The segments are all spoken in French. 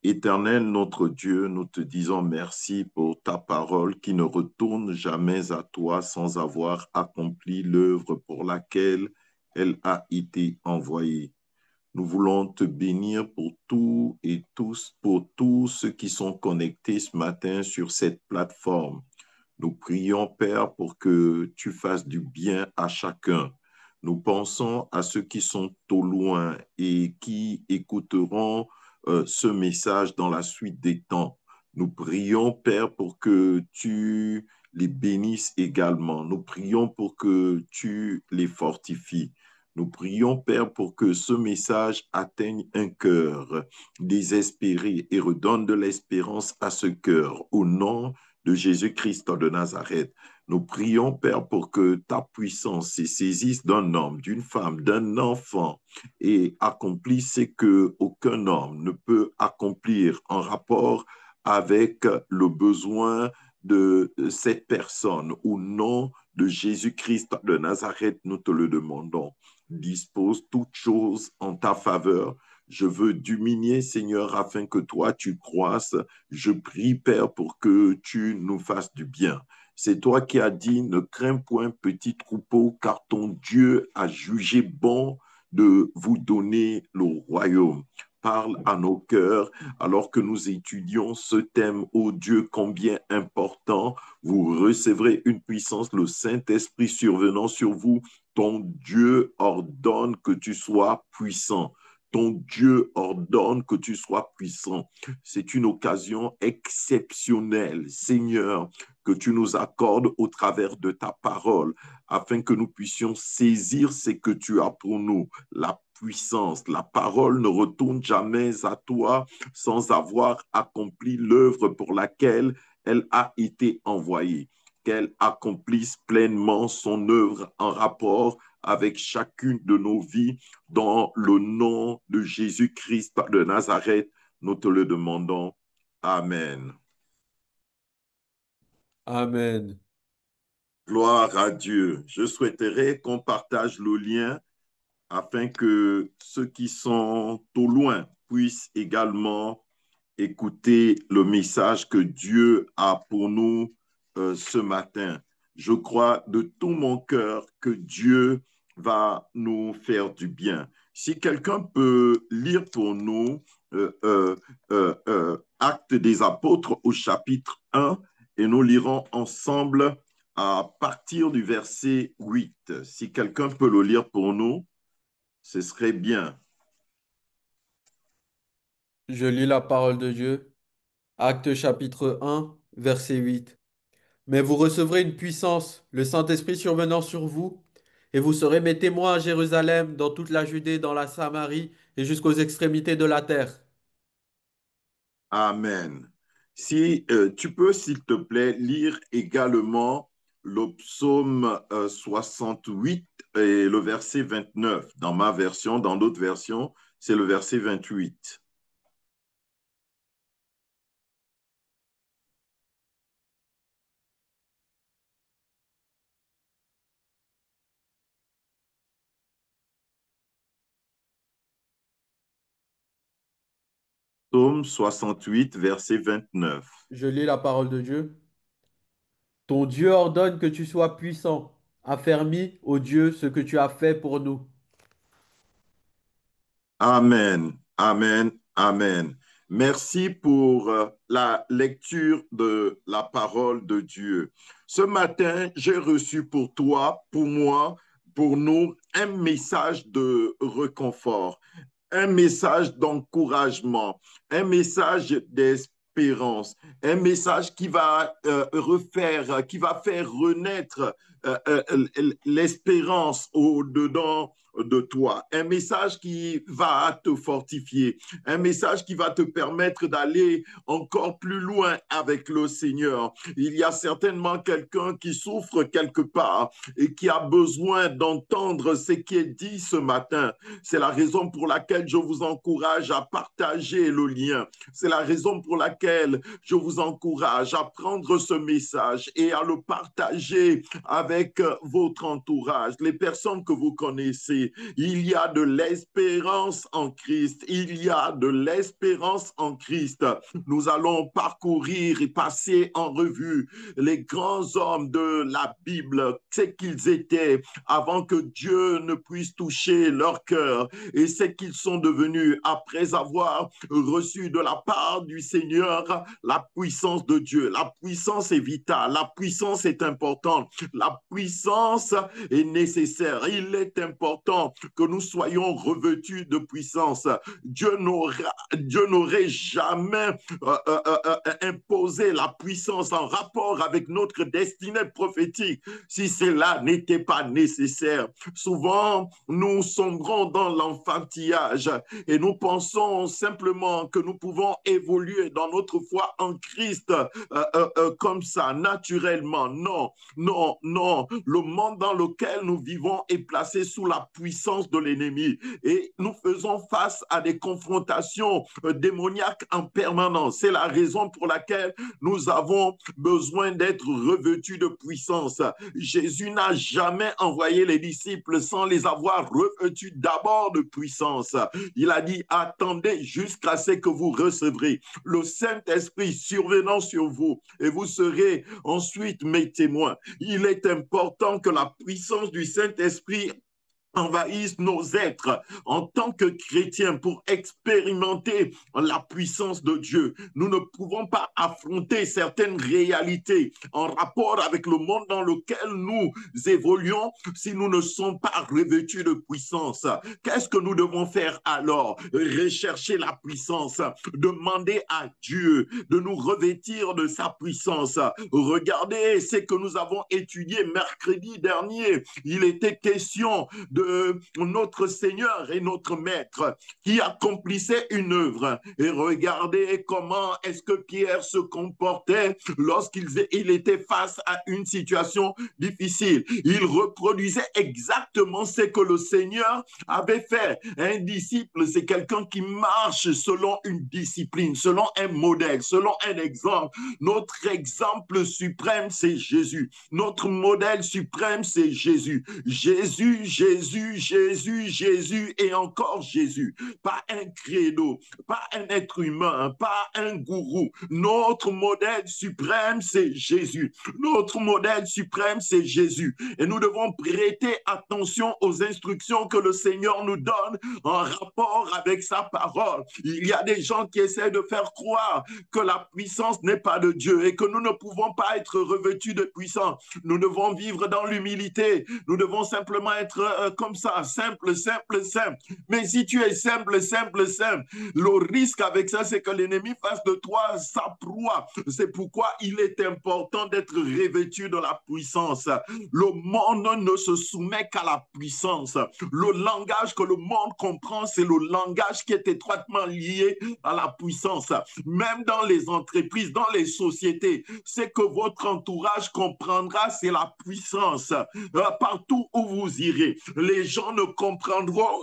Éternel notre Dieu, nous te disons merci pour ta parole qui ne retourne jamais à toi sans avoir accompli l'œuvre pour laquelle elle a été envoyée. Nous voulons te bénir pour tout et tous, pour tous ceux qui sont connectés ce matin sur cette plateforme. Nous prions, Père, pour que tu fasses du bien à chacun. Nous pensons à ceux qui sont au loin et qui écouteront ce message dans la suite des temps. Nous prions, Père, pour que tu les bénisses également. Nous prions pour que tu les fortifies. Nous prions, Père, pour que ce message atteigne un cœur désespéré et redonne de l'espérance à ce cœur. Au nom de Jésus-Christ de Nazareth. Nous prions, Père, pour que ta puissance se saisisse d'un homme, d'une femme, d'un enfant et accomplisse ce que aucun homme ne peut accomplir en rapport avec le besoin de cette personne. Au nom de Jésus-Christ de Nazareth, nous te le demandons. Dispose toutes choses en ta faveur. Je veux diminuer, Seigneur, afin que toi, tu croisses. Je prie, Père, pour que tu nous fasses du bien. C'est toi qui as dit, ne crains point, petit troupeau, car ton Dieu a jugé bon de vous donner le royaume. Parle à nos cœurs alors que nous étudions ce thème, ô Dieu, combien important. Vous recevrez une puissance, le Saint-Esprit survenant sur vous. Ton Dieu ordonne que tu sois puissant. Ton Dieu ordonne que tu sois puissant. C'est une occasion exceptionnelle, Seigneur, que tu nous accordes au travers de ta parole, afin que nous puissions saisir ce que tu as pour nous, la puissance. La parole ne retourne jamais à toi sans avoir accompli l'œuvre pour laquelle elle a été envoyée. Qu'elle accomplisse pleinement son œuvre en rapport avec chacune de nos vies. Dans le nom de Jésus-Christ de Nazareth, nous te le demandons. Amen. Amen. Gloire à Dieu. Je souhaiterais qu'on partage le lien afin que ceux qui sont au loin puissent également écouter le message que Dieu a pour nous ce matin. Je crois de tout mon cœur que Dieu va nous faire du bien. Si quelqu'un peut lire pour nous Actes des Apôtres au chapitre 1 et nous lirons ensemble à partir du verset 8. Si quelqu'un peut le lire pour nous, ce serait bien. Je lis la parole de Dieu. Acte chapitre 1, verset 8. Mais vous recevrez une puissance, le Saint-Esprit survenant sur vous, et vous serez mes témoins à Jérusalem, dans toute la Judée, dans la Samarie et jusqu'aux extrémités de la terre. Amen. Si tu peux, s'il te plaît, lire également le psaume 68 et le verset 29. Dans ma version, dans d'autres versions, c'est le verset 28. Psaume 68, verset 29. Je lis la parole de Dieu. Ton Dieu ordonne que tu sois puissant. Affermis, ô Dieu, ce que tu as fait pour nous. Amen, amen, amen. Merci pour la lecture de la parole de Dieu. Ce matin, j'ai reçu pour toi, pour moi, pour nous, un message de réconfort, un message d'encouragement, un message d'espérance, un message qui va refaire, qui va faire renaître l'espérance au-dedans de toi, un message qui va te fortifier, un message qui va te permettre d'aller encore plus loin avec le Seigneur. Il y a certainement quelqu'un qui souffre quelque part et qui a besoin d'entendre ce qui est dit ce matin. C'est la raison pour laquelle je vous encourage à partager le lien. C'est la raison pour laquelle je vous encourage à prendre ce message et à le partager avec votre entourage, les personnes que vous connaissez, Saint-Esprit. Il y a de l'espérance en Christ. Il y a de l'espérance en Christ. Nous allons parcourir et passer en revue les grands hommes de la Bible, ce qu'ils étaient avant que Dieu ne puisse toucher leur cœur et ce qu'ils sont devenus après avoir reçu de la part du Seigneur la puissance de Dieu. La puissance est vitale, la puissance est importante, la puissance est nécessaire. Il est important que nous soyons revêtus de puissance. Dieu n'aurait jamais imposé la puissance en rapport avec notre destinée prophétique si cela n'était pas nécessaire. Souvent, nous sombrons dans l'enfantillage et nous pensons simplement que nous pouvons évoluer dans notre foi en Christ comme ça, naturellement. Non, non, non. Le monde dans lequel nous vivons est placé sous la puissance de l'ennemi et nous faisons face à des confrontations démoniaques en permanence. C'est la raison pour laquelle nous avons besoin d'être revêtus de puissance. Jésus n'a jamais envoyé les disciples sans les avoir revêtus d'abord de puissance. Il a dit, attendez jusqu'à ce que vous recevrez le Saint-Esprit survenant sur vous et vous serez ensuite mes témoins. Il est important que la puissance du Saint-Esprit envahissent nos êtres en tant que chrétiens pour expérimenter la puissance de Dieu. Nous ne pouvons pas affronter certaines réalités en rapport avec le monde dans lequel nous évoluons si nous ne sommes pas revêtus de puissance. Qu'est-ce que nous devons faire alors? Rechercher la puissance, demander à Dieu de nous revêtir de sa puissance. Regardez ce que nous avons étudié mercredi dernier. Il était question de notre Seigneur et notre Maître qui accomplissait une œuvre. Et regardez comment est-ce que Pierre se comportait lorsqu'il était face à une situation difficile. Il reproduisait exactement ce que le Seigneur avait fait. Un disciple, c'est quelqu'un qui marche selon une discipline, selon un modèle, selon un exemple. Notre exemple suprême, c'est Jésus. Notre modèle suprême, c'est Jésus. Jésus, Jésus, Jésus, Jésus et encore Jésus. Pas un credo, pas un être humain, pas un gourou. Notre modèle suprême, c'est Jésus. Notre modèle suprême, c'est Jésus. Et nous devons prêter attention aux instructions que le Seigneur nous donne en rapport avec sa parole. Il y a des gens qui essaient de faire croire que la puissance n'est pas de Dieu et que nous ne pouvons pas être revêtus de puissance. Nous devons vivre dans l'humilité. Nous devons simplement être comme ça, simple, simple, simple. Mais si tu es simple, simple, simple, le risque avec ça, c'est que l'ennemi fasse de toi sa proie. C'est pourquoi il est important d'être revêtu de la puissance. Le monde ne se soumet qu'à la puissance. Le langage que le monde comprend, c'est le langage qui est étroitement lié à la puissance. Même dans les entreprises, dans les sociétés, ce que votre entourage comprendra, c'est la puissance. Partout où vous irez, les gens ne comprendront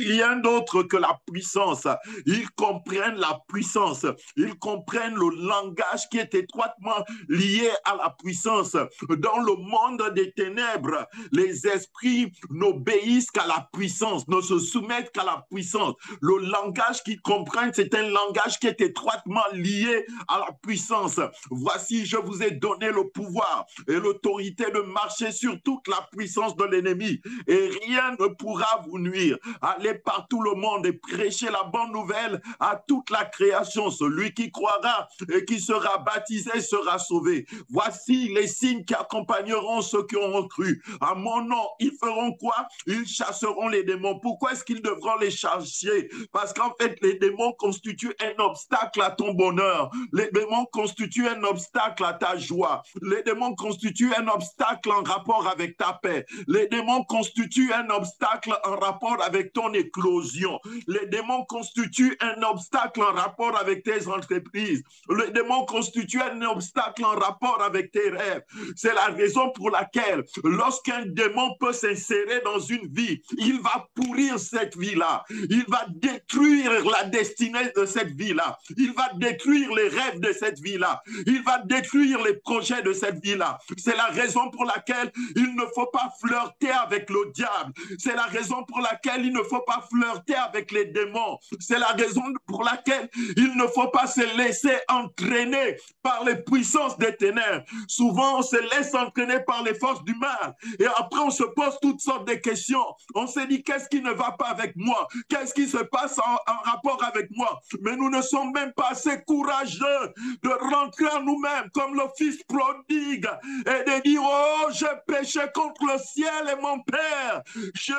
rien d'autre que la puissance. Ils comprennent la puissance. Ils comprennent le langage qui est étroitement lié à la puissance. Dans le monde des ténèbres, les esprits n'obéissent qu'à la puissance, ne se soumettent qu'à la puissance. Le langage qu'ils comprennent, c'est un langage qui est étroitement lié à la puissance. Voici, je vous ai donné le pouvoir et l'autorité de marcher sur toute la puissance de l'ennemi et rien ne pourra vous nuire. Allez par tout le monde et prêchez la bonne nouvelle à toute la création. Celui qui croira et qui sera baptisé sera sauvé. Voici les signes qui accompagneront ceux qui auront cru. À mon nom, ils feront quoi? Ils chasseront les démons. Pourquoi est-ce qu'ils devront les chasser? Parce qu'en fait, les démons constituent un obstacle à ton bonheur. Les démons constituent un obstacle à ta joie. Les démons constituent un obstacle en rapport avec ta paix. Les démons constituent un obstacle en rapport avec ton éclosion. Les démons constituent un obstacle en rapport avec tes entreprises. Les démons constituent un obstacle en rapport avec tes rêves. C'est la raison pour laquelle, lorsqu'un démon peut s'insérer dans une vie, il va pourrir cette vie-là. Il va détruire la destinée de cette vie-là. Il va détruire les rêves de cette vie-là. Il va détruire les projets de cette vie-là. C'est la raison pour laquelle il ne faut pas flirter avec le diable. diable. C'est la raison pour laquelle il ne faut pas flirter avec les démons. C'est la raison pour laquelle il ne faut pas se laisser entraîner par les puissances des ténèbres. Souvent, on se laisse entraîner par les forces du mal. Et après, on se pose toutes sortes de questions. On se dit, qu'est-ce qui ne va pas avec moi? Qu'est-ce qui se passe en rapport avec moi? Mais nous ne sommes même pas assez courageux de rentrer en nous-mêmes comme le fils prodigue et de dire, oh, j'ai péché contre le ciel et mon Père. Je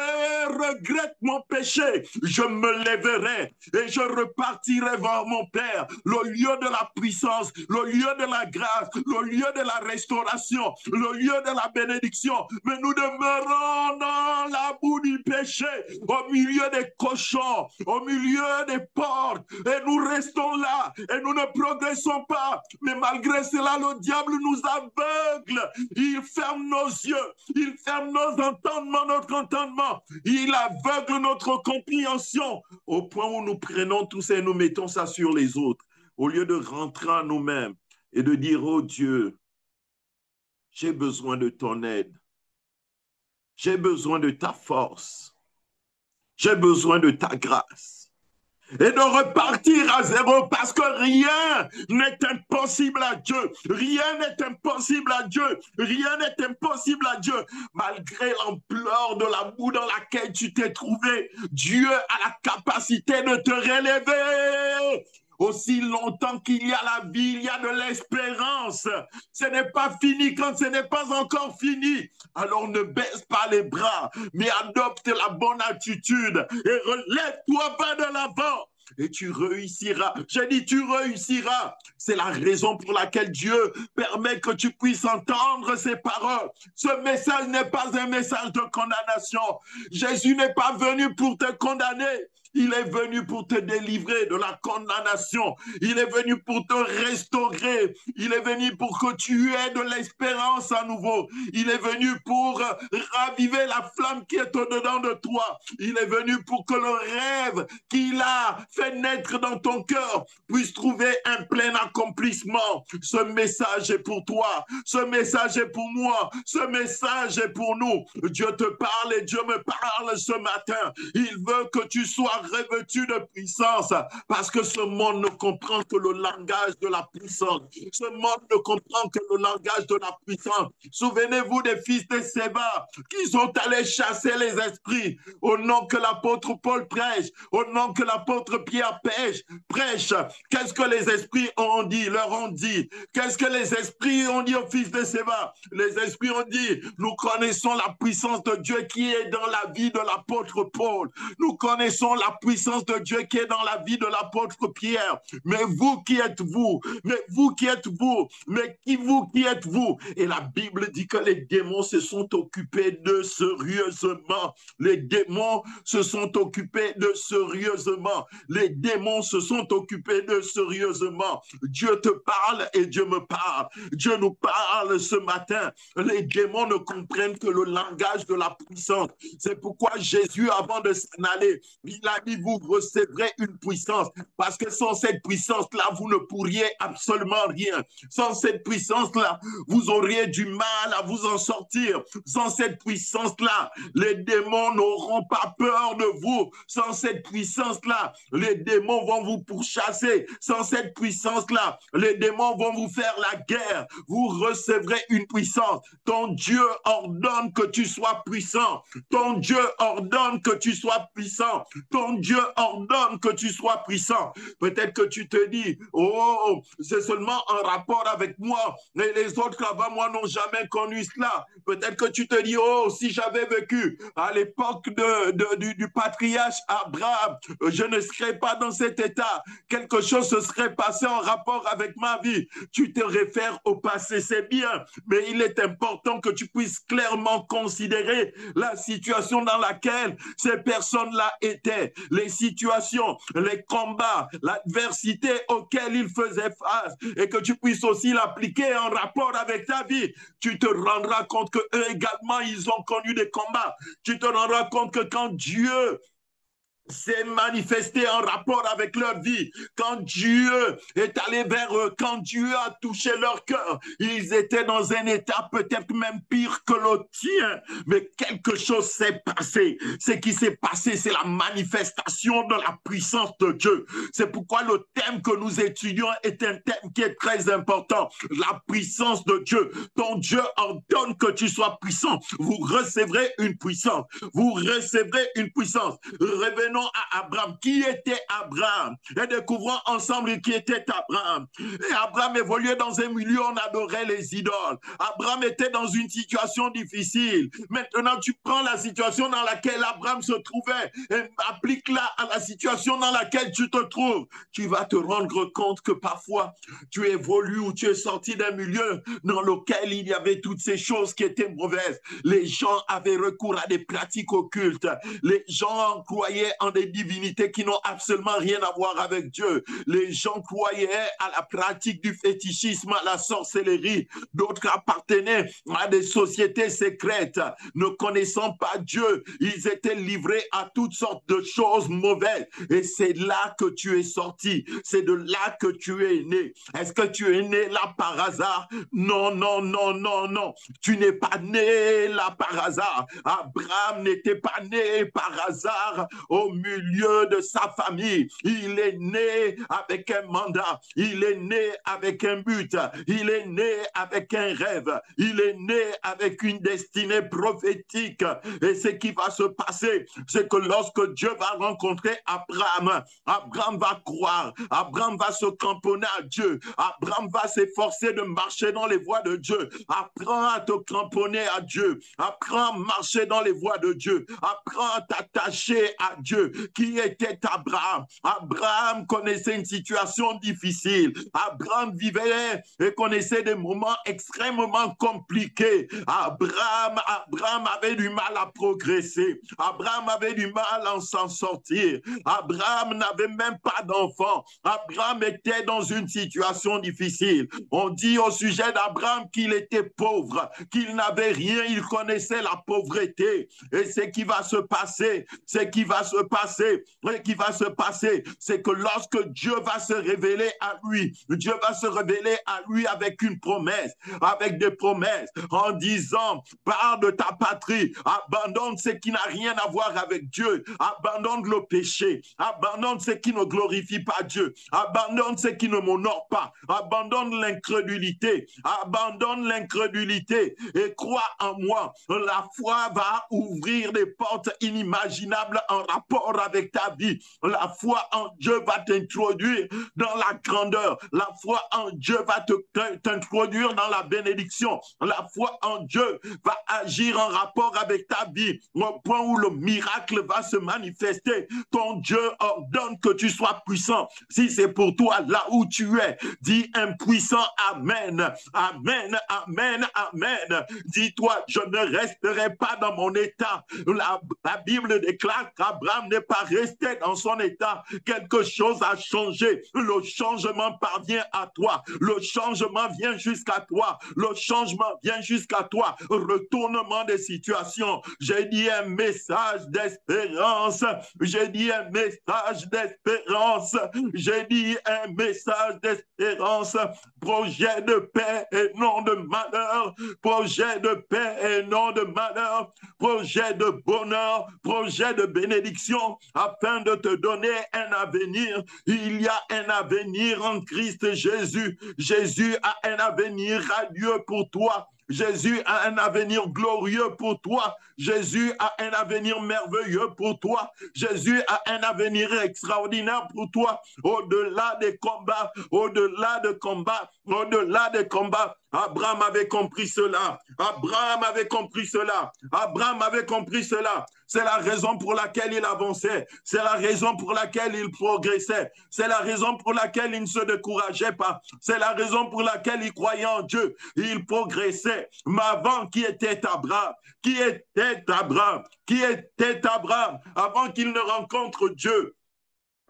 regrette mon péché. Je me lèverai et je repartirai vers mon Père, le lieu de la puissance, le lieu de la grâce, le lieu de la restauration, le lieu de la bénédiction. Mais nous demeurons dans la boue du péché, au milieu des cochons, au milieu des portes, et nous restons là, et nous ne progressons pas. Mais malgré cela, le diable nous aveugle. Il ferme nos yeux, il ferme nos entendements, notre entendement. Il aveugle notre compréhension, au point où nous prenons tout ça et nous mettons ça sur les autres, au lieu de rentrer en nous-mêmes et de dire, oh Dieu, j'ai besoin de ton aide. J'ai besoin de ta force. J'ai besoin de ta grâce. Et de repartir à zéro parce que rien n'est impossible à Dieu. Rien n'est impossible à Dieu. Rien n'est impossible à Dieu. Malgré l'ampleur de la boue dans laquelle tu t'es trouvé, Dieu a la capacité de te relever. Aussi longtemps qu'il y a la vie, il y a de l'espérance. Ce n'est pas fini quand ce n'est pas encore fini. Alors ne baisse pas les bras, mais adopte la bonne attitude et relève-toi pas de l'avant. Et tu réussiras. J'ai dit, tu réussiras. C'est la raison pour laquelle Dieu permet que tu puisses entendre ces paroles. Ce message n'est pas un message de condamnation. Jésus n'est pas venu pour te condamner. Il est venu pour te délivrer de la condamnation. Il est venu pour te restaurer. Il est venu pour que tu aies de l'espérance à nouveau. Il est venu pour raviver la flamme qui est au-dedans de toi. Il est venu pour que le rêve qu'il a fait naître dans ton cœur puisse trouver un plein accomplissement. Ce message est pour toi. Ce message est pour moi. Ce message est pour nous. Dieu te parle et Dieu me parle ce matin. Il veut que tu sois revêtu de puissance parce que ce monde ne comprend que le langage de la puissance. Ce monde ne comprend que le langage de la puissance. Souvenez-vous des fils de Séba qui sont allés chasser les esprits au nom que l'apôtre Paul prêche, au nom que l'apôtre Pierre prêche. Qu'est-ce que les esprits ont dit, leur ont dit? Qu'est-ce que les esprits ont dit aux fils de Séba? Les esprits ont dit, nous connaissons la puissance de Dieu qui est dans la vie de l'apôtre Paul. Nous connaissons la puissance de Dieu qui est dans la vie de l'apôtre Pierre. Mais vous qui êtes-vous? Mais vous qui êtes-vous? Mais vous qui êtes-vous? Et la Bible dit que les démons se sont occupés de sérieusement. Les démons se sont occupés de sérieusement. Les démons se sont occupés de sérieusement. Dieu te parle et Dieu me parle. Dieu nous parle ce matin. Les démons ne comprennent que le langage de la puissance. C'est pourquoi Jésus, avant de s'en aller, il a dit, vous recevrez une puissance. Parce que sans cette puissance-là, vous ne pourriez absolument rien. Sans cette puissance-là, vous auriez du mal à vous en sortir. Sans cette puissance-là, les démons n'auront pas peur de vous. Sans cette puissance-là, les démons vont vous pourchasser. Sans cette puissance-là, les démons vont vous faire la guerre. Vous recevrez une puissance. Ton Dieu ordonne que tu sois puissant. Ton Dieu ordonne que tu sois puissant. Ton Dieu ordonne que tu sois puissant. Peut-être que tu te dis, oh, c'est seulement un rapport avec moi. Mais les autres avant moi n'ont jamais connu cela. Peut-être que tu te dis, oh, si j'avais vécu à l'époque du patriarche Abraham, je ne serais pas dans cet état. Quelque chose se serait passé en rapport avec ma vie. Tu te réfères au passé, c'est bien, mais il est important que tu puisses clairement considérer la situation dans laquelle ces personnes-là étaient, les situations, les combats, l'adversité auxquelles ils faisaient face, et que tu puisses aussi l'appliquer en rapport avec ta vie. Tu te rendras compte qu'eux également, ils ont connu des combats. Tu te rendras compte que quand Dieu s'est manifesté en rapport avec leur vie. Quand Dieu est allé vers eux, quand Dieu a touché leur cœur, ils étaient dans un état peut-être même pire que le tien, mais quelque chose s'est passé. Ce qui s'est passé, c'est la manifestation de la puissance de Dieu. C'est pourquoi le thème que nous étudions est un thème qui est très important. La puissance de Dieu. Ton Dieu ordonne que tu sois puissant. Vous recevrez une puissance. Vous recevrez une puissance. Revenons à Abraham. Qui était Abraham? Et découvrons ensemble qui était Abraham. Et Abraham évoluait dans un milieu où on adorait les idoles. Abraham était dans une situation difficile. Maintenant, tu prends la situation dans laquelle Abraham se trouvait et applique-la à la situation dans laquelle tu te trouves. Tu vas te rendre compte que parfois, tu évolues ou tu es sorti d'un milieu dans lequel il y avait toutes ces choses qui étaient mauvaises. Les gens avaient recours à des pratiques occultes. Les gens croyaient en des divinités qui n'ont absolument rien à voir avec Dieu. Les gens croyaient à la pratique du fétichisme, à la sorcellerie. D'autres appartenaient à des sociétés secrètes. Ne connaissant pas Dieu, ils étaient livrés à toutes sortes de choses mauvaises. Et c'est là que tu es sorti. C'est de là que tu es né. Est-ce que tu es né là par hasard? Non, non, non, non, non. Tu n'es pas né là par hasard. Abraham n'était pas né par hasard au milieu de sa famille. Il est né avec un mandat. Il est né avec un but. Il est né avec un rêve. Il est né avec une destinée prophétique. Et ce qui va se passer, c'est que lorsque Dieu va rencontrer Abraham, Abraham va croire. Abraham va se cramponner à Dieu. Abraham va s'efforcer de marcher dans les voies de Dieu. Apprends à te cramponner à Dieu. Apprends à marcher dans les voies de Dieu. Apprends à t'attacher à Dieu. Qui était Abraham? Abraham connaissait une situation difficile. Abraham vivait et connaissait des moments extrêmement compliqués. Abraham avait du mal à progresser. Abraham avait du mal à s'en sortir. Abraham n'avait même pas d'enfant. Abraham était dans une situation difficile. On dit au sujet d'Abraham qu'il était pauvre, qu'il n'avait rien, il connaissait la pauvreté. Et ce qui va se passer, c'est que lorsque Dieu va se révéler à lui, Dieu va se révéler à lui avec une promesse, avec des promesses, en disant, pars de ta patrie, abandonne ce qui n'a rien à voir avec Dieu, abandonne le péché, abandonne ce qui ne glorifie pas Dieu, abandonne ce qui ne m'honore pas, abandonne l'incrédulité et crois en moi. La foi va ouvrir des portes inimaginables en rapport avec ta vie. La foi en Dieu va t'introduire dans la grandeur. La foi en Dieu va t'introduire dans la bénédiction. La foi en Dieu va agir en rapport avec ta vie au point où le miracle va se manifester. Ton Dieu ordonne que tu sois puissant. Si c'est pour toi là où tu es, dis un puissant Amen. Amen, Amen, Amen. Dis-toi, je ne resterai pas dans mon état. La Bible déclare qu'Abraham n'est pas resté dans son état. Quelque chose a changé. Le changement parvient à toi. Le changement vient jusqu'à toi. Le changement vient jusqu'à toi. Retournement des situations. J'ai dit un message d'espérance. J'ai dit un message d'espérance. J'ai dit un message d'espérance. Projet de paix et non de malheur. Projet de paix et non de malheur. Projet de bonheur. Projet de bénédiction afin de te donner un avenir. Il y a un avenir en Christ Jésus. Jésus a un avenir radieux pour toi. Jésus a un avenir glorieux pour toi. Jésus a un avenir merveilleux pour toi. Jésus a un avenir extraordinaire pour toi. Au-delà des combats, au-delà des combats, au-delà des combats. Abraham avait compris cela. Abraham avait compris cela. Abraham avait compris cela. C'est la raison pour laquelle il avançait. C'est la raison pour laquelle il progressait. C'est la raison pour laquelle il ne se décourageait pas. C'est la raison pour laquelle il croyait en Dieu. Il progressait. Mais avant, qui était Abraham? Qui était Abraham? Qui était Abraham avant qu'il ne rencontre Dieu?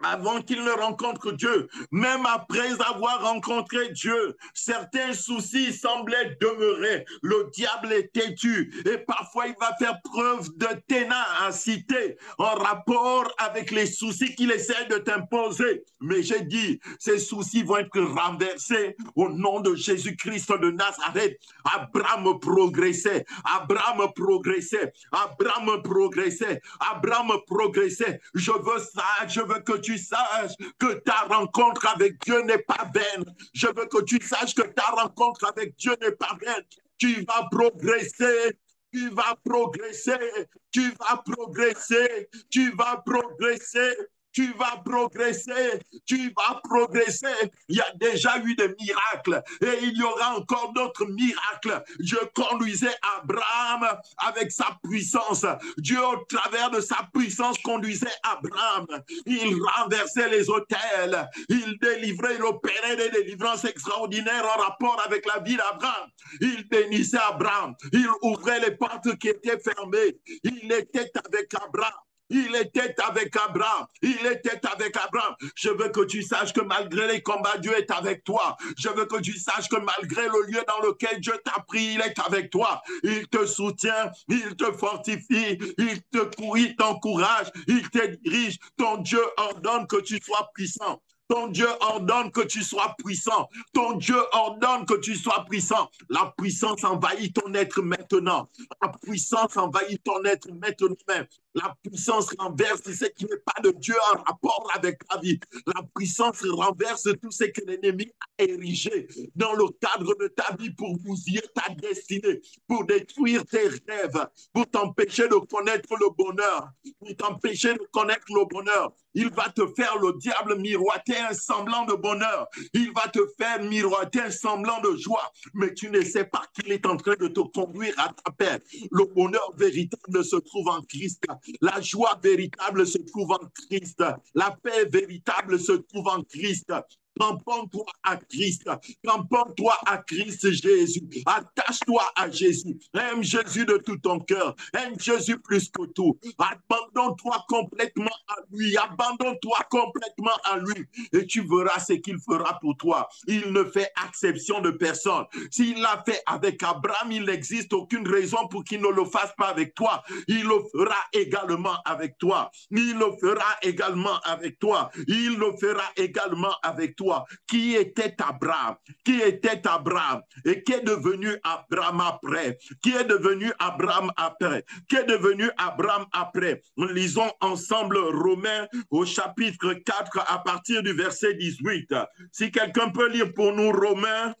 avant qu'il ne rencontre Dieu, même après avoir rencontré Dieu, certains soucis semblaient demeurer. Le diable est têtu et parfois il va faire preuve de ténacité en rapport avec les soucis qu'il essaie de t'imposer. Mais j'ai dit, ces soucis vont être renversés au nom de Jésus-Christ de Nazareth. Abraham progressait, Abraham progressait, Abraham progressait, Abraham progressait. Je veux ça, je veux que tu saches que ta rencontre avec Dieu n'est pas vaine. Je veux que tu saches que ta rencontre avec Dieu n'est pas vaine. Tu vas progresser, tu vas progresser, tu vas progresser, tu vas progresser, tu vas progresser, tu vas progresser. Il y a déjà eu des miracles et il y aura encore d'autres miracles. Dieu conduisait Abraham avec sa puissance. Dieu, au travers de sa puissance, conduisait Abraham. Il renversait les autels. Il délivrait, il opérait des délivrances extraordinaires en rapport avec la vie d'Abraham. Il bénissait Abraham. Il ouvrait les portes qui étaient fermées. Il était avec Abraham. Il était avec Abraham. Il était avec Abraham. Je veux que tu saches que malgré les combats, Dieu est avec toi. Je veux que tu saches que malgré le lieu dans lequel Dieu t'a pris, il est avec toi. Il te soutient, il te fortifie, il t'encourage, il te dirige. Ton Dieu ordonne que tu sois puissant. Ton Dieu ordonne que tu sois puissant. Ton Dieu ordonne que tu sois puissant. La puissance envahit ton être maintenant. La puissance envahit ton être maintenant même. La puissance renverse ce qui n'est pas de Dieu en rapport avec ta vie. La puissance renverse tout ce que l'ennemi a érigé dans le cadre de ta vie pour bousiller ta destinée, pour détruire tes rêves, pour t'empêcher de connaître le bonheur, pour t'empêcher de connaître le bonheur. Il va te faire, le diable, miroiter un semblant de bonheur. Il va te faire miroiter un semblant de joie. Mais tu ne sais pas qu'il est en train de te conduire à ta paix. Le bonheur véritable se trouve en Christ. La joie véritable se trouve en Christ. La paix véritable se trouve en Christ. Cramponne-toi à Christ. Cramponne-toi à Christ Jésus. Attache-toi à Jésus. Aime Jésus de tout ton cœur. Aime Jésus plus que tout. Abandonne-toi complètement à lui. Abandonne-toi complètement à lui. Et tu verras ce qu'il fera pour toi. Il ne fait exception de personne. S'il l'a fait avec Abraham, il n'existe aucune raison pour qu'il ne le fasse pas avec toi. Il le fera également avec toi. Il le fera également avec toi. Il le fera également avec toi. Qui était Abraham? Qui était Abraham? Et qui est devenu Abraham après? Qui est devenu Abraham après? Qui est devenu Abraham après? Lisons ensemble Romains au chapitre 4 à partir du verset 18. Si quelqu'un peut lire pour nous Romains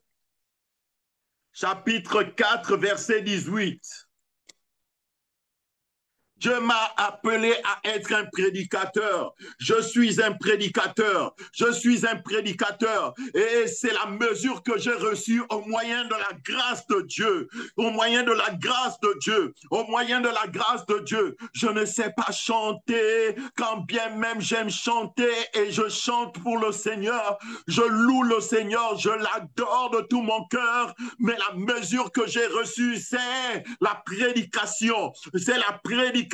chapitre 4 verset 18. Dieu m'a appelé à être un prédicateur. Je suis un prédicateur. Je suis un prédicateur. Et c'est la mesure que j'ai reçue au moyen de la grâce de Dieu. Au moyen de la grâce de Dieu. Au moyen de la grâce de Dieu. Je ne sais pas chanter, quand bien même j'aime chanter et je chante pour le Seigneur. Je loue le Seigneur. Je l'adore de tout mon cœur. Mais la mesure que j'ai reçue, c'est la prédication. C'est la prédication.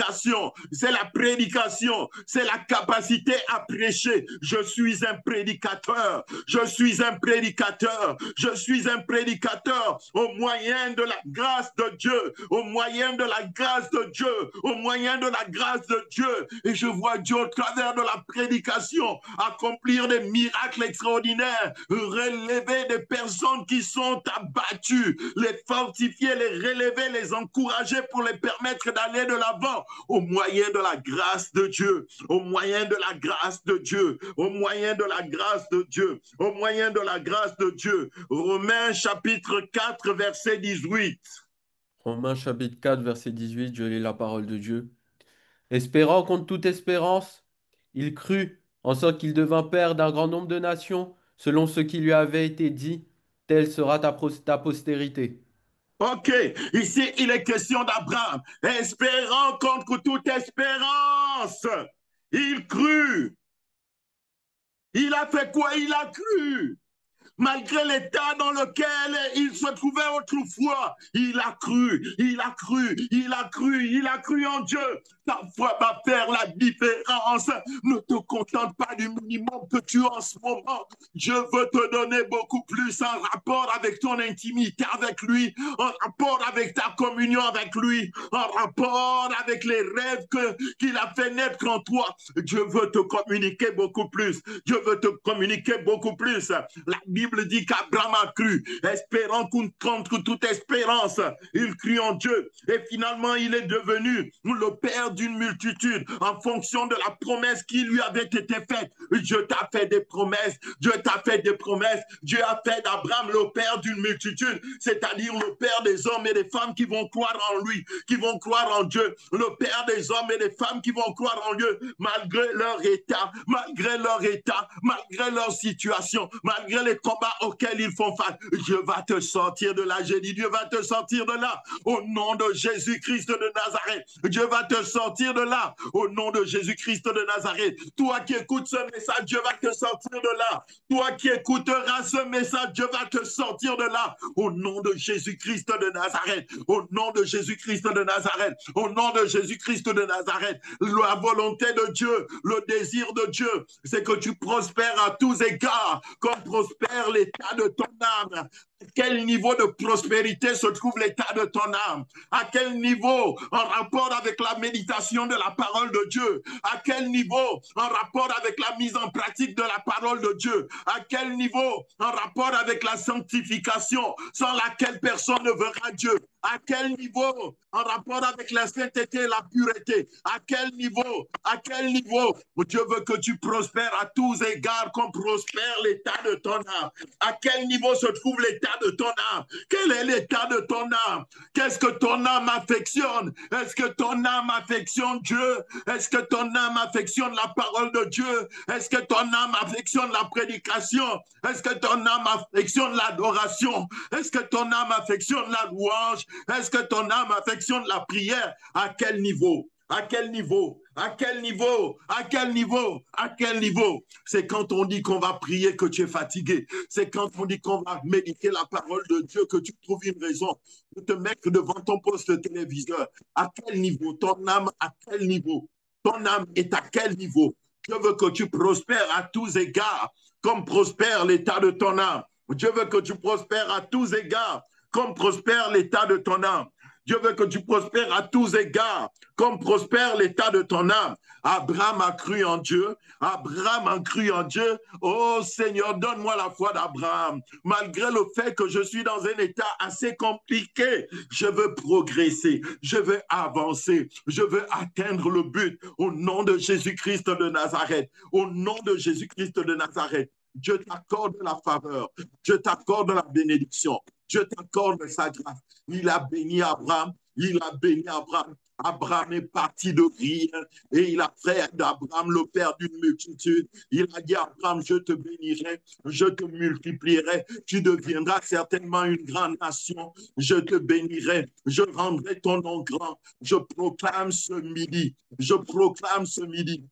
C'est la prédication, c'est la capacité à prêcher. Je suis un prédicateur, je suis un prédicateur, je suis un prédicateur au moyen de la grâce de Dieu, au moyen de la grâce de Dieu, au moyen de la grâce de Dieu. Et je vois Dieu au travers de la prédication accomplir des miracles extraordinaires, relever des personnes qui sont abattues, les fortifier, les relever, les encourager pour les permettre d'aller de l'avant au moyen de la grâce de Dieu, au moyen de la grâce de Dieu, au moyen de la grâce de Dieu, au moyen de la grâce de Dieu. Romains chapitre 4, verset 18. Romains chapitre 4, verset 18, je lis la parole de Dieu. Espérant contre toute espérance, il crut, en sorte qu'il devint père d'un grand nombre de nations, selon ce qui lui avait été dit, telle sera ta postérité. Ok, ici il est question d'Abraham, espérant contre toute espérance. Il crut. Il a fait quoi? Il a cru. Malgré l'état dans lequel il se trouvait autrefois, il a cru, il a cru, il a cru, il a cru en Dieu. Ta foi va faire la différence. Ne te contente pas du minimum que tu as en ce moment. Dieu veut te donner beaucoup plus en rapport avec ton intimité avec lui, en rapport avec ta communion avec lui, en rapport avec les rêves qu'il a fait naître en toi. Dieu veut te communiquer beaucoup plus. Dieu veut te communiquer beaucoup plus. La Bible dit qu'Abraham a cru, espérant contre toute espérance. Il crut en Dieu et finalement il est devenu le père d'une multitude en fonction de la promesse qui lui avait été faite. Dieu t'a fait des promesses. Dieu t'a fait des promesses. Dieu a fait d'Abraham le père d'une multitude, c'est-à-dire le père des hommes et des femmes qui vont croire en lui, qui vont croire en Dieu. Le père des hommes et des femmes qui vont croire en Dieu malgré leur état, malgré leur situation, malgré les combats auxquels ils font face. Dieu va te sortir de là. J'ai dit, Dieu va te sortir de là au nom de Jésus-Christ de Nazareth. Dieu va te sortir de là au nom de Jésus-Christ de Nazareth. Toi qui écoutes ce message, Dieu va te sortir de là. Toi qui écouteras ce message, Dieu va te sortir de là au nom de Jésus-Christ de Nazareth. Au nom de Jésus-Christ de Nazareth. Au nom de Jésus-Christ de Nazareth. La volonté de Dieu, le désir de Dieu, c'est que tu prospères à tous égards, comme prospère l'état de ton âme. À quel niveau de prospérité se trouve l'état de ton âme? À quel niveau en rapport avec la méditation de la parole de Dieu? À quel niveau en rapport avec la mise en pratique de la parole de Dieu? À quel niveau en rapport avec la sanctification sans laquelle personne ne verra Dieu? À quel niveau en rapport avec la sainteté et la pureté? À quel niveau? À quel niveau? Dieu veut que tu prospères à tous égards, comme prospère l'état de ton âme. À quel niveau se trouve l'état de ton âme? Quel est l'état de ton âme? Qu'est-ce que ton âme affectionne? Est-ce que ton âme affectionne Dieu? Est-ce que ton âme affectionne la parole de Dieu? Est-ce que ton âme affectionne la prédication? Est-ce que ton âme affectionne l'adoration? Est-ce que ton âme affectionne la louange? Est-ce que ton âme affectionne la prière? À quel niveau? À quel niveau? À quel niveau? À quel niveau? À quel niveau? C'est quand on dit qu'on va prier que tu es fatigué. C'est quand on dit qu'on va méditer la parole de Dieu que tu trouves une raison de te mettre devant ton poste de téléviseur. À quel niveau? Ton âme, à quel niveau? Ton âme est à quel niveau? Je veux que tu prospères à tous égards, comme prospère l'état de ton âme. Dieu veut que tu prospères à tous égards, comme prospère l'état de ton âme. Dieu veut que tu prospères à tous égards, comme prospère l'état de ton âme. Abraham a cru en Dieu. Abraham a cru en Dieu. Oh Seigneur, donne-moi la foi d'Abraham. Malgré le fait que je suis dans un état assez compliqué, je veux progresser, je veux avancer, je veux atteindre le but au nom de Jésus-Christ de Nazareth. Au nom de Jésus-Christ de Nazareth. Dieu t'accorde la faveur. Dieu t'accorde la bénédiction. Dieu t'accorde sa grâce. Il a béni Abraham. Il a béni Abraham. Abraham est parti de rien et il a fait d'Abraham le père d'une multitude. Il a dit à Abraham, je te bénirai, je te multiplierai, tu deviendras certainement une grande nation. Je te bénirai, je rendrai ton nom grand. Je proclame ce midi, je proclame ce midi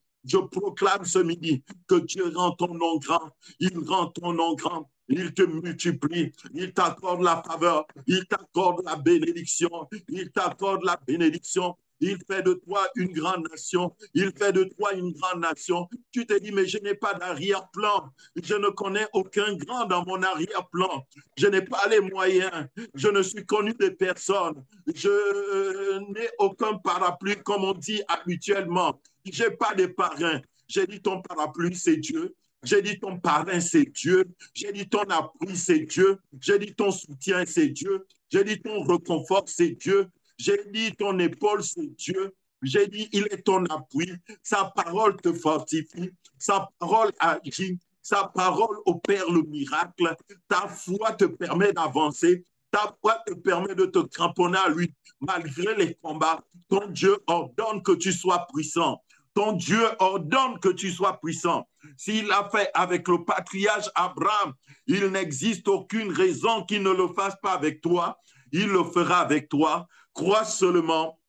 que Dieu rend ton nom grand. Il rend ton nom grand. Il te multiplie, il t'accorde la faveur, il t'accorde la bénédiction, il t'accorde la bénédiction. Il fait de toi une grande nation. Il fait de toi une grande nation. Tu te dis, mais je n'ai pas d'arrière-plan. Je ne connais aucun grand dans mon arrière-plan. Je n'ai pas les moyens. Je ne suis connu de personne. Je n'ai aucun parapluie, comme on dit habituellement. Je n'ai pas de parrain. J'ai dit, ton parapluie, c'est Dieu. J'ai dit ton parrain, c'est Dieu. J'ai dit ton appui, c'est Dieu. J'ai dit ton soutien, c'est Dieu. J'ai dit ton réconfort, c'est Dieu. J'ai dit ton épaule, c'est Dieu. J'ai dit il est ton appui. Sa parole te fortifie. Sa parole agit. Sa parole opère le miracle. Ta foi te permet d'avancer. Ta foi te permet de te cramponner à lui. Malgré les combats, ton Dieu ordonne que tu sois puissant. Ton Dieu ordonne que tu sois puissant. S'il l'a fait avec le patriarche Abraham, il n'existe aucune raison qu'il ne le fasse pas avec toi. Il le fera avec toi. Crois seulement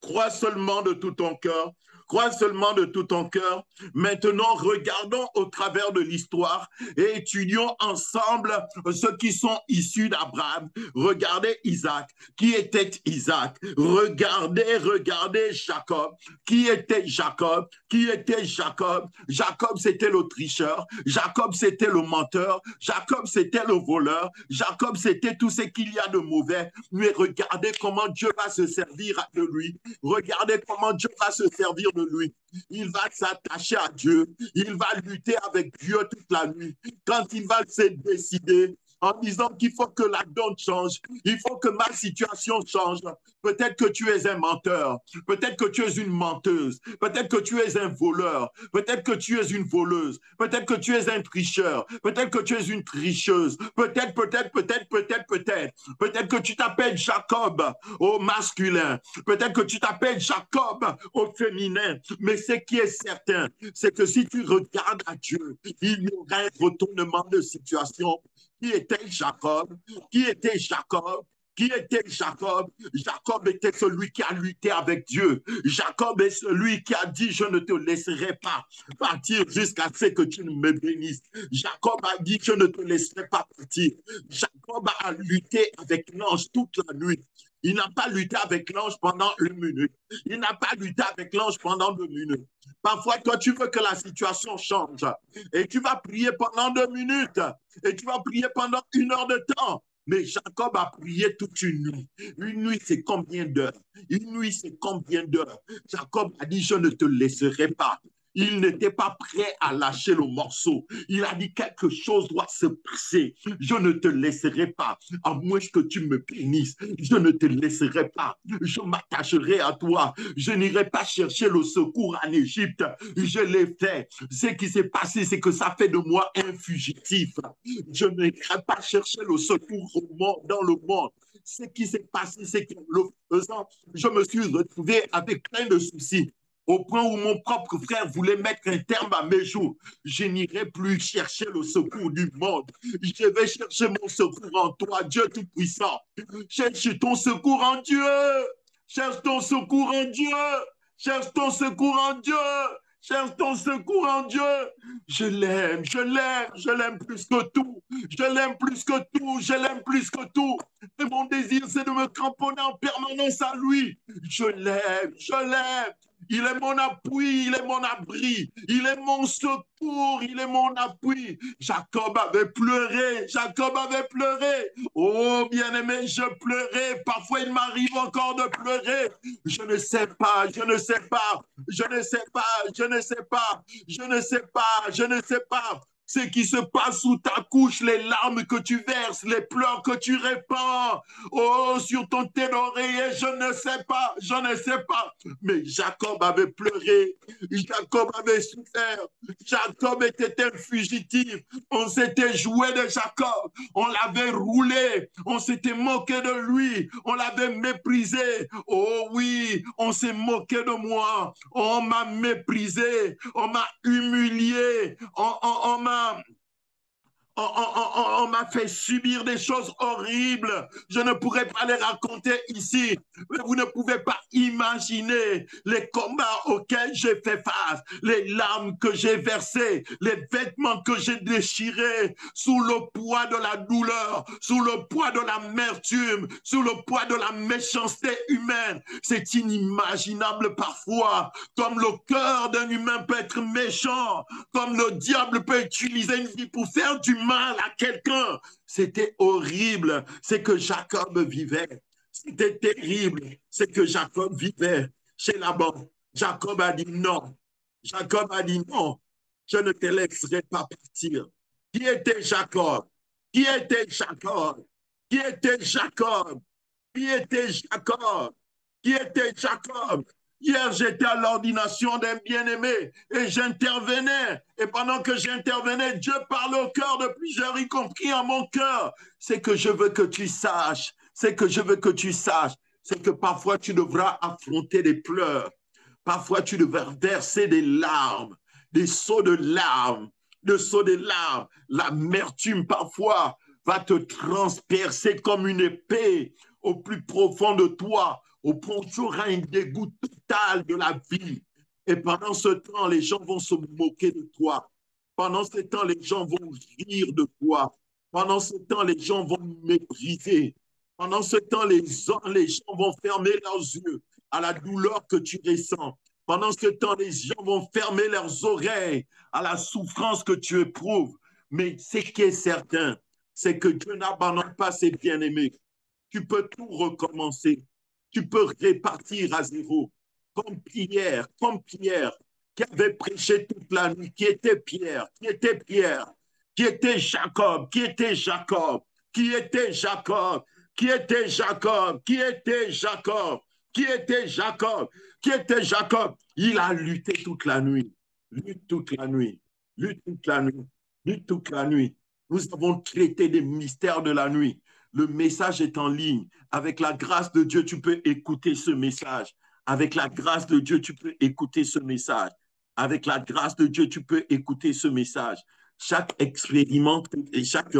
de tout ton cœur. Crois seulement de tout ton cœur. Maintenant, regardons au travers de l'histoire et étudions ensemble ceux qui sont issus d'Abraham. Regardez Isaac. Qui était Isaac? Regardez Jacob. Qui était Jacob? Qui était Jacob? Jacob, c'était le tricheur. Jacob, c'était le menteur. Jacob, c'était le voleur. Jacob, c'était tout ce qu'il y a de mauvais. Mais regardez comment Dieu va se servir de lui. Regardez comment Dieu va se servir de lui. Il va s'attacher à Dieu. Il va lutter avec Dieu toute la nuit. Quand il va se décider, en disant qu'il faut que la donne change, il faut que ma situation change. Peut-être que tu es un menteur, peut-être que tu es une menteuse, peut-être que tu es un voleur, peut-être que tu es une voleuse, peut-être que tu es un tricheur, peut-être que tu es une tricheuse, peut-être que tu t'appelles Jacob au masculin, peut-être que tu t'appelles Jacob au féminin, mais ce qui est certain, c'est que si tu regardes à Dieu, il y aura un retournement de situation. Qui était Jacob? Qui était Jacob? Qui était Jacob? Jacob était celui qui a lutté avec Dieu. Jacob est celui qui a dit, je ne te laisserai pas partir jusqu'à ce que tu ne me bénisses. Jacob a dit, je ne te laisserai pas partir. Jacob a lutté avec l'ange toute la nuit. Il n'a pas lutté avec l'ange pendant 1 minute. Il n'a pas lutté avec l'ange pendant 2 minutes. Parfois, toi, tu veux que la situation change et tu vas prier pendant 2 minutes et tu vas prier pendant 1 heure de temps. Mais Jacob a prié toute une nuit. Une nuit, c'est combien d'heures? Une nuit, c'est combien d'heures? Jacob a dit, je ne te laisserai pas. Il n'était pas prêt à lâcher le morceau. Il a dit, quelque chose doit se passer. Je ne te laisserai pas, à moins que tu me bénisses. Je ne te laisserai pas. Je m'attacherai à toi. Je n'irai pas chercher le secours en Égypte. Je l'ai fait. Ce qui s'est passé, c'est que ça fait de moi un fugitif. Je n'irai pas chercher le secours dans le monde. Ce qui s'est passé, c'est que le faisant, je me suis retrouvé avec plein de soucis au point où mon propre frère voulait mettre un terme à mes jours. Je n'irai plus chercher le secours du monde. Je vais chercher mon secours en toi, Dieu Tout-Puissant. Cherche ton secours en Dieu. Cherche ton secours en Dieu. Cherche ton secours en Dieu. Cherche ton secours en Dieu. Je l'aime, je l'aime, je l'aime plus que tout. Je l'aime plus que tout, je l'aime plus que tout. Et mon désir, c'est de me cramponner en permanence à lui. Je l'aime, je l'aime. Il est mon appui, il est mon abri, il est mon secours, il est mon appui. Jacob avait pleuré, Jacob avait pleuré. Oh, bien-aimé, je pleurais. Parfois, il m'arrive encore de pleurer. Je ne sais pas, je ne sais pas, je ne sais pas, je ne sais pas, je ne sais pas, je ne sais pas. Ce qui se passe sous ta couche, les larmes que tu verses, les pleurs que tu répands, oh, sur ton tes d'oreiller, je ne sais pas, je ne sais pas. Mais Jacob avait pleuré, Jacob avait souffert, Jacob était un fugitif. On s'était joué de Jacob, on l'avait roulé, on s'était moqué de lui, on l'avait méprisé. Oh oui, on s'est moqué de moi, on m'a méprisé, on m'a humilié, on m'a on m'a fait subir des choses horribles. Je ne pourrais pas les raconter ici. Mais vous ne pouvez pas imaginer les combats auxquels j'ai fait face, les larmes que j'ai versées, les vêtements que j'ai déchirés sous le poids de la douleur, sous le poids de l'amertume, sous le poids de la méchanceté humaine. C'est inimaginable parfois, comme le cœur d'un humain peut être méchant, comme le diable peut utiliser une vie pour faire du mal à quelqu'un. C'était horrible, c'est que Jacob vivait. C'était terrible, c'est que Jacob vivait chez Laban. Jacob a dit non. Jacob a dit non, je ne te laisserai pas partir. Qui était Jacob? Qui était Jacob? Qui était Jacob? Qui était Jacob? Qui était Jacob? Hier, j'étais à l'ordination d'un bien-aimé et j'intervenais. Et pendant que j'intervenais, Dieu parle au cœur de plusieurs, y compris à mon cœur. C'est que je veux que tu saches, c'est que je veux que tu saches, c'est que parfois tu devras affronter des pleurs. Parfois tu devras verser des larmes, des seaux de larmes, des seaux de larmes. L'amertume parfois va te transpercer comme une épée au plus profond de toi, au point où tu auras un dégoût total de la vie. Et pendant ce temps, les gens vont se moquer de toi. Pendant ce temps, les gens vont rire de toi. Pendant ce temps, les gens vont mépriser. Pendant ce temps, les gens vont fermer leurs yeux à la douleur que tu ressens. Pendant ce temps, les gens vont fermer leurs oreilles à la souffrance que tu éprouves. Mais ce qui est certain, c'est que Dieu n'abandonne pas ses bien-aimés. Tu peux tout recommencer. Tu peux répartir à zéro. Comme Pierre, qui avait prêché toute la nuit, qui était Jacob, qui était Jacob, qui était Jacob, qui était Jacob, qui était Jacob, qui était Jacob, qui était Jacob. Il a lutté toute la nuit, lutte toute la nuit, lutte toute la nuit, lutte toute la nuit. Nous avons traité des mystères de la nuit. Le message est en ligne. Avec la grâce de Dieu, tu peux écouter ce message. Avec la grâce de Dieu, tu peux écouter ce message. Avec la grâce de Dieu, tu peux écouter ce message. Chaque expériment et chaque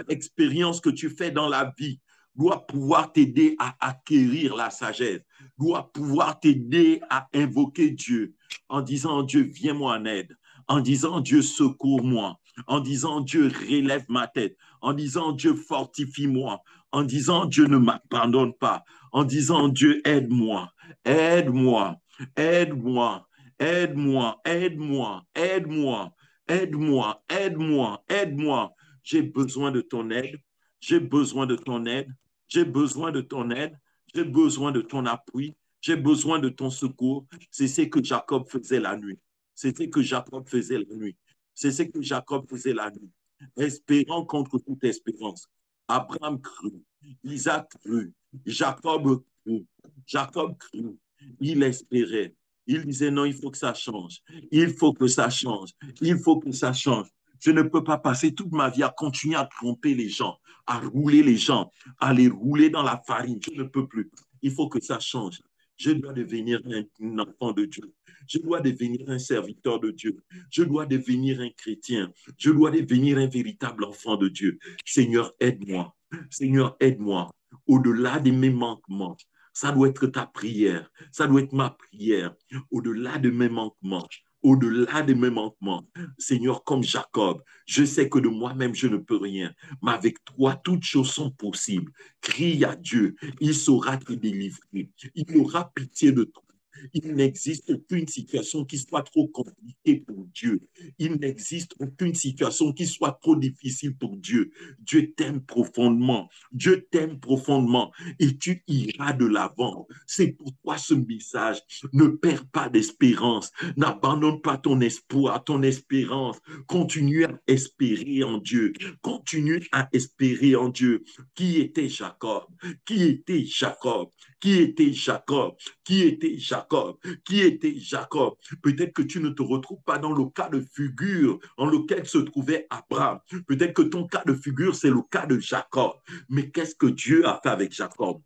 expérience que tu fais dans la vie doit pouvoir t'aider à acquérir la sagesse, doit pouvoir t'aider à invoquer Dieu en disant Dieu, viens-moi en aide, en disant Dieu, secours-moi, en disant Dieu, relève ma tête, en disant Dieu, fortifie-moi, en disant Dieu, ne m'abandonne pas, en disant Dieu, aide-moi, aide-moi, aide-moi, aide-moi, aide-moi, aide-moi, aide-moi, aide-moi, aide-moi. J'ai besoin de ton aide, j'ai besoin de ton aide, j'ai besoin de ton aide, j'ai besoin de ton appui, j'ai besoin de ton secours. C'est ce que Jacob faisait la nuit. C'est ce que Jacob faisait la nuit. C'est ce que Jacob faisait la nuit. Espérant contre toute espérance. Abraham crut, Isaac crut, Jacob crut, Jacob crut. Il espérait. Il disait non, il faut que ça change. Il faut que ça change. Il faut que ça change. Je ne peux pas passer toute ma vie à continuer à tromper les gens, à rouler les gens, à les rouler dans la farine. Je ne peux plus. Il faut que ça change. Je dois devenir un enfant de Dieu. Je dois devenir un serviteur de Dieu. Je dois devenir un chrétien. Je dois devenir un véritable enfant de Dieu. Seigneur, aide-moi. Seigneur, aide-moi. Au-delà de mes manquements, ça doit être ta prière. Ça doit être ma prière. Au-delà de mes manquements, au-delà de mes manquements. Seigneur, comme Jacob, je sais que de moi-même, je ne peux rien. Mais avec toi, toutes choses sont possibles. Crie à Dieu. Il saura te délivrer. Il aura pitié de toi. Il n'existe aucune situation qui soit trop compliquée pour Dieu. Il n'existe aucune situation qui soit trop difficile pour Dieu. Dieu t'aime profondément. Dieu t'aime profondément et tu iras de l'avant. C'est pourquoi ce message, ne perds pas d'espérance. N'abandonne pas ton espoir, ton espérance. Continue à espérer en Dieu. Continue à espérer en Dieu. Qui était Jacob? Qui était Jacob? Qui était Jacob? Qui était Jacob? Qui était Jacob? Peut-être que tu ne te retrouves pas dans le cas de figure dans lequel se trouvait Abraham. Peut-être que ton cas de figure, c'est le cas de Jacob. Mais qu'est-ce que Dieu a fait avec Jacob?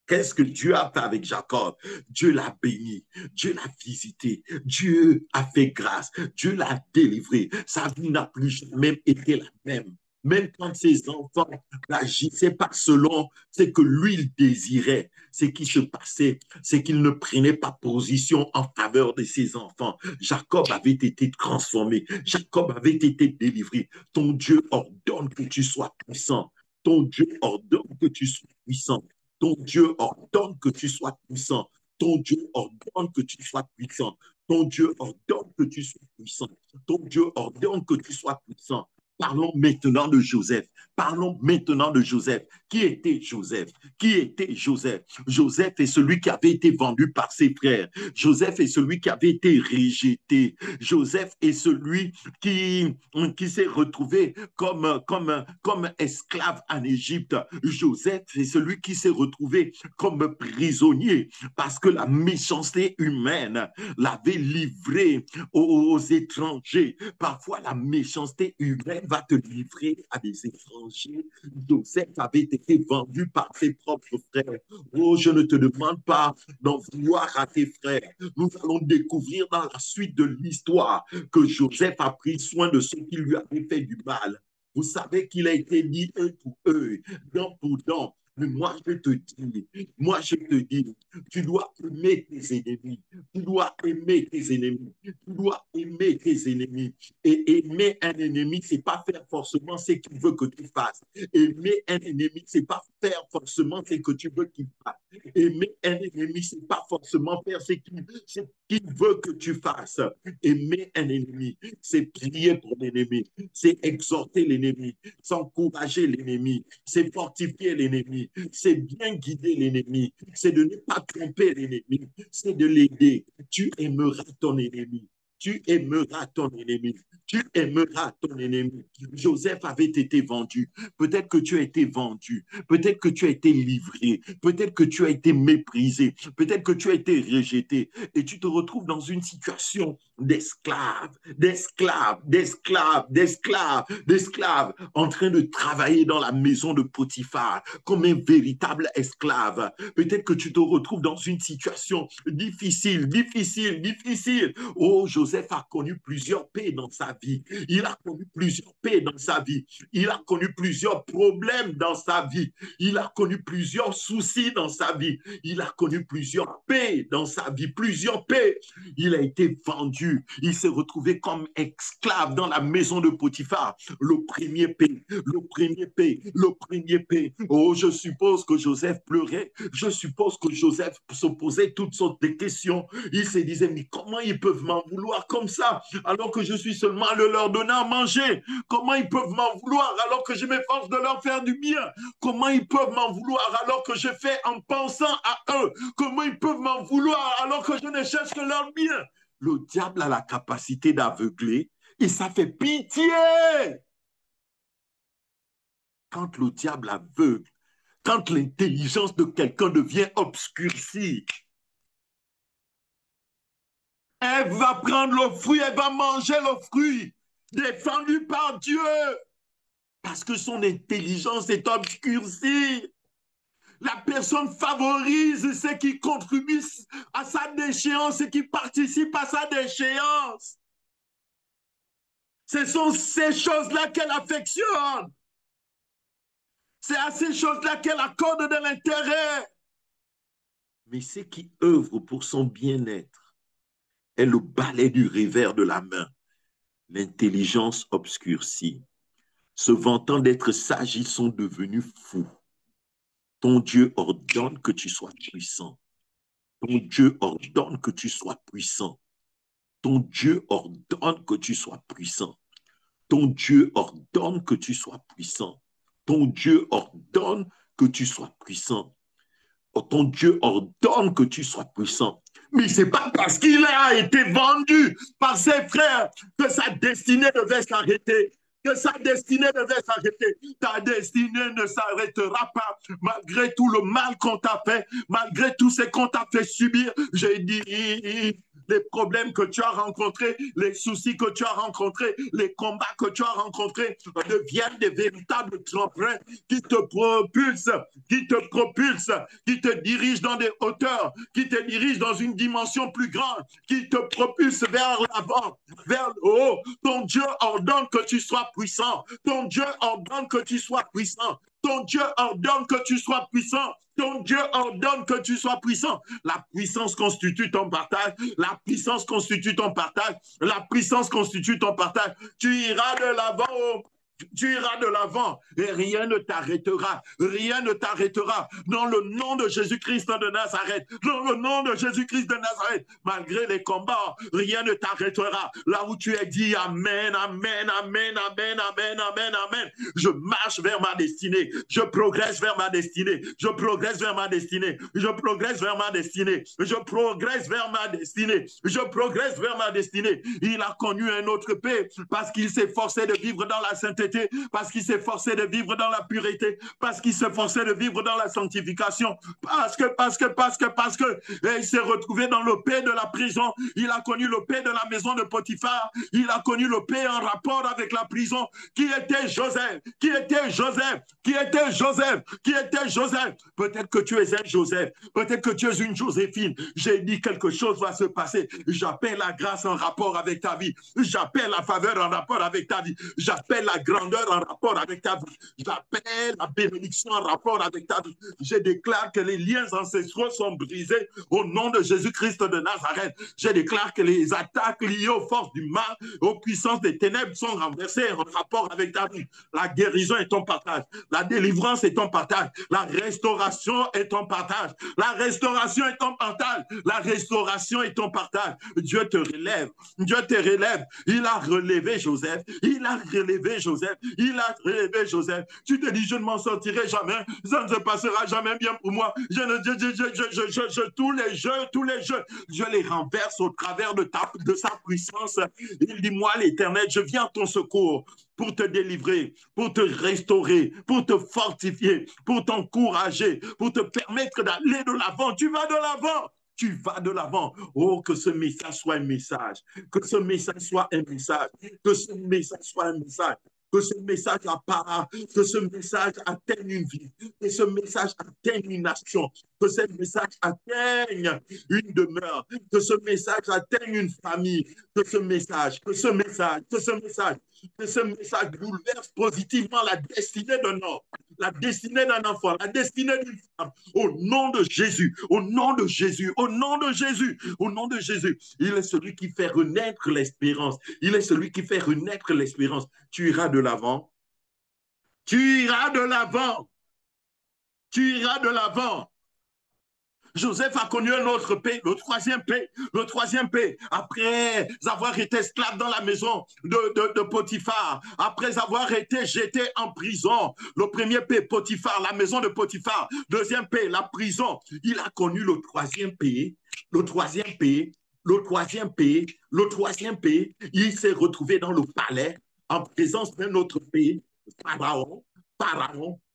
Qu'est-ce que Dieu a fait avec Jacob? Dieu l'a béni, Dieu l'a visité, Dieu a fait grâce, Dieu l'a délivré. Sa vie n'a plus jamais été la même. Même quand ses enfants n'agissaient pas selon ce que lui il désirait, ce qui se passait, c'est qu'il ne prenait pas position en faveur de ses enfants. Jacob avait été transformé, Jacob avait été délivré. Ton Dieu ordonne que tu sois puissant. Ton Dieu ordonne que tu sois puissant. Ton Dieu ordonne que tu sois puissant. Ton Dieu ordonne que tu sois puissant. Ton Dieu ordonne que tu sois puissant. Ton Dieu ordonne que tu sois puissant. Parlons maintenant de Joseph. Parlons maintenant de Joseph. Qui était Joseph? Qui était Joseph? Joseph est celui qui avait été vendu par ses frères. Joseph est celui qui avait été rejeté. Joseph est celui qui s'est retrouvé comme esclave en Égypte. Joseph est celui qui s'est retrouvé comme prisonnier parce que la méchanceté humaine l'avait livré aux étrangers. Parfois, la méchanceté humaine va te livrer à des étrangers. Joseph avait été vendu par ses propres frères. Oh, je ne te demande pas d'en vouloir à tes frères. Nous allons découvrir dans la suite de l'histoire que Joseph a pris soin de ceux qui lui avaient fait du mal. Vous savez qu'il a été dit œil pour œil, dent pour dent. Mais moi je te dis, tu dois aimer tes ennemis. Tu dois aimer tes ennemis. Tu dois aimer tes ennemis. Et aimer un ennemi, c'est pas faire forcément ce qu'il veut que tu fasses. Aimer un ennemi, c'est pas faire forcément ce que tu veux qu'il fasse. Aimer un ennemi, c'est pas forcément faire ce qu'il veut que tu fasses. Aimer un ennemi, c'est prier pour l'ennemi, c'est exhorter l'ennemi, c'est encourager l'ennemi, c'est fortifier l'ennemi, c'est bien guider l'ennemi, c'est de ne pas tromper l'ennemi, c'est de l'aider. Tu aimeras ton ennemi. Tu aimeras ton ennemi. Tu aimeras ton ennemi. Joseph avait été vendu. Peut-être que tu as été vendu. Peut-être que tu as été livré. Peut-être que tu as été méprisé. Peut-être que tu as été rejeté. Et tu te retrouves dans une situation d'esclave, d'esclave, d'esclave, d'esclave, d'esclave, en train de travailler dans la maison de Potiphar comme un véritable esclave. Peut-être que tu te retrouves dans une situation difficile, difficile, difficile. Oh, Joseph a connu plusieurs paix dans sa vie. Il a connu plusieurs paix dans sa vie. Il a connu plusieurs problèmes dans sa vie. Il a connu plusieurs soucis dans sa vie. Il a connu plusieurs paix dans sa vie, plusieurs paix. Il a été vendu. Il s'est retrouvé comme esclave dans la maison de Potiphar. Le premier paix, le premier paix, le premier paix. Oh, je suppose que Joseph pleurait. Je suppose que Joseph se posait toutes sortes de questions. Il se disait, mais comment ils peuvent m'en vouloir comme ça alors que je suis seulement à leur donner à manger? Comment ils peuvent m'en vouloir alors que je m'efforce de leur faire du bien? Comment ils peuvent m'en vouloir alors que je fais en pensant à eux? Comment ils peuvent m'en vouloir alors que je ne cherche que leur bien? Le diable a la capacité d'aveugler et ça fait pitié. Quand le diable aveugle, quand l'intelligence de quelqu'un devient obscurcie, elle va prendre le fruit, elle va manger le fruit défendu par Dieu parce que son intelligence est obscurcie. La personne favorise ceux qui contribuent à sa déchéance et qui participent à sa déchéance. Ce sont ces choses-là qu'elle affectionne. C'est à ces choses-là qu'elle accorde de l'intérêt. Mais ce qui œuvre pour son bien-être est le balai du revers de la main, l'intelligence obscurcie. Se vantant d'être sages, ils sont devenus fous. Ton Dieu ordonne que tu sois puissant. Ton Dieu ordonne que tu sois puissant. Ton Dieu ordonne que tu sois puissant. Ton Dieu ordonne que tu sois puissant. Ton Dieu ordonne que tu sois puissant. Ton Dieu ordonne que tu sois puissant. Mais ce n'est pas parce qu'il a été vendu par ses frères que sa destinée devait s'arrêter. Que sa destinée devait s'arrêter. Ta destinée ne s'arrêtera pas malgré tout le mal qu'on t'a fait, malgré tout ce qu'on t'a fait subir. J'ai dit, les problèmes que tu as rencontrés, les soucis que tu as rencontrés, les combats que tu as rencontrés deviennent des véritables tremplins qui te propulsent, qui te dirigent dans des hauteurs, qui te dirigent dans une dimension plus grande, qui te propulsent vers l'avant, vers le haut. Ton Dieu ordonne que tu sois puissant. Ton Dieu ordonne que tu sois puissant. Ton Dieu ordonne que tu sois puissant. Ton Dieu ordonne que tu sois puissant. La puissance constitue ton partage. La puissance constitue ton partage. La puissance constitue ton partage. Tu iras de l'avant. Tu iras de l'avant et rien ne t'arrêtera. Rien ne t'arrêtera. Dans le nom de Jésus-Christ de Nazareth. Dans le nom de Jésus-Christ de Nazareth. Malgré les combats, rien ne t'arrêtera. Là où tu es dit Amen, Amen, Amen, Amen, Amen, Amen, Amen. Je marche vers ma destinée. Je progresse vers ma destinée. Je progresse vers ma destinée. Je progresse vers ma destinée. Je progresse vers ma destinée. Je progresse vers ma destinée. Il a connu un autre paix parce qu'il s'est forcé de vivre dans la sainteté, parce qu'il s'est forcé de vivre dans la pureté, parce qu'il s'est forcé de vivre dans la sanctification, parce que il s'est retrouvé dans le paix de la prison. Il a connu le paix de la maison de Potiphar. Il a connu le paix en rapport avec la prison. Qui était Joseph? Qui était Joseph? Qui était Joseph? Qui était Joseph? Peut-être que tu es un Joseph. Peut-être que tu es une Joséphine. J'ai dit quelque chose va se passer. J'appelle la grâce en rapport avec ta vie. J'appelle la faveur en rapport avec ta vie. J'appelle la grâce grandeur en rapport avec ta vie. J'appelle la bénédiction en rapport avec ta vie. Je déclare que les liens ancestraux sont brisés au nom de Jésus-Christ de Nazareth. Je déclare que les attaques liées aux forces du mal, aux puissances des ténèbres sont renversées en rapport avec ta vie. La guérison est ton partage. La délivrance est ton partage. La restauration est ton partage. La restauration est ton partage. La restauration est ton partage. Dieu te relève. Dieu te relève. Il a relevé Joseph. Il a relevé Joseph. Il a relevé Joseph. Tu te dis, je ne m'en sortirai jamais. Ça ne se passera jamais bien pour moi. Tous les jeux, je les renverse au travers de sa puissance. Il dit, moi, l'Éternel, je viens à ton secours pour te délivrer, pour te restaurer, pour te fortifier, pour t'encourager, pour te permettre d'aller de l'avant. Tu vas de l'avant. Tu vas de l'avant. Oh, que ce message soit un message. Que ce message soit un message. Que ce message soit un message. Que ce message apparaît, que ce message atteigne une vie, que ce message atteigne une action, que ce message atteigne une demeure, que ce message atteigne une famille, que ce message bouleverse positivement la destinée d'un homme, la destinée d'un enfant, la destinée d'une femme. Au nom de Jésus, au nom de Jésus, au nom de Jésus, au nom de Jésus. Il est celui qui fait renaître l'espérance. Il est celui qui fait renaître l'espérance. Tu iras de l'avant. Tu iras de l'avant. Tu iras de l'avant. Joseph a connu un autre paix, le troisième paix, après avoir été esclave dans la maison de Potiphar, après avoir été jeté en prison. Le premier paix, Potiphar, la maison de Potiphar. Deuxième paix, la prison. Il a connu le troisième paix, le troisième paix, le troisième paix, le troisième paix. Il s'est retrouvé dans le palais en présence d'un autre pays, Pharaon,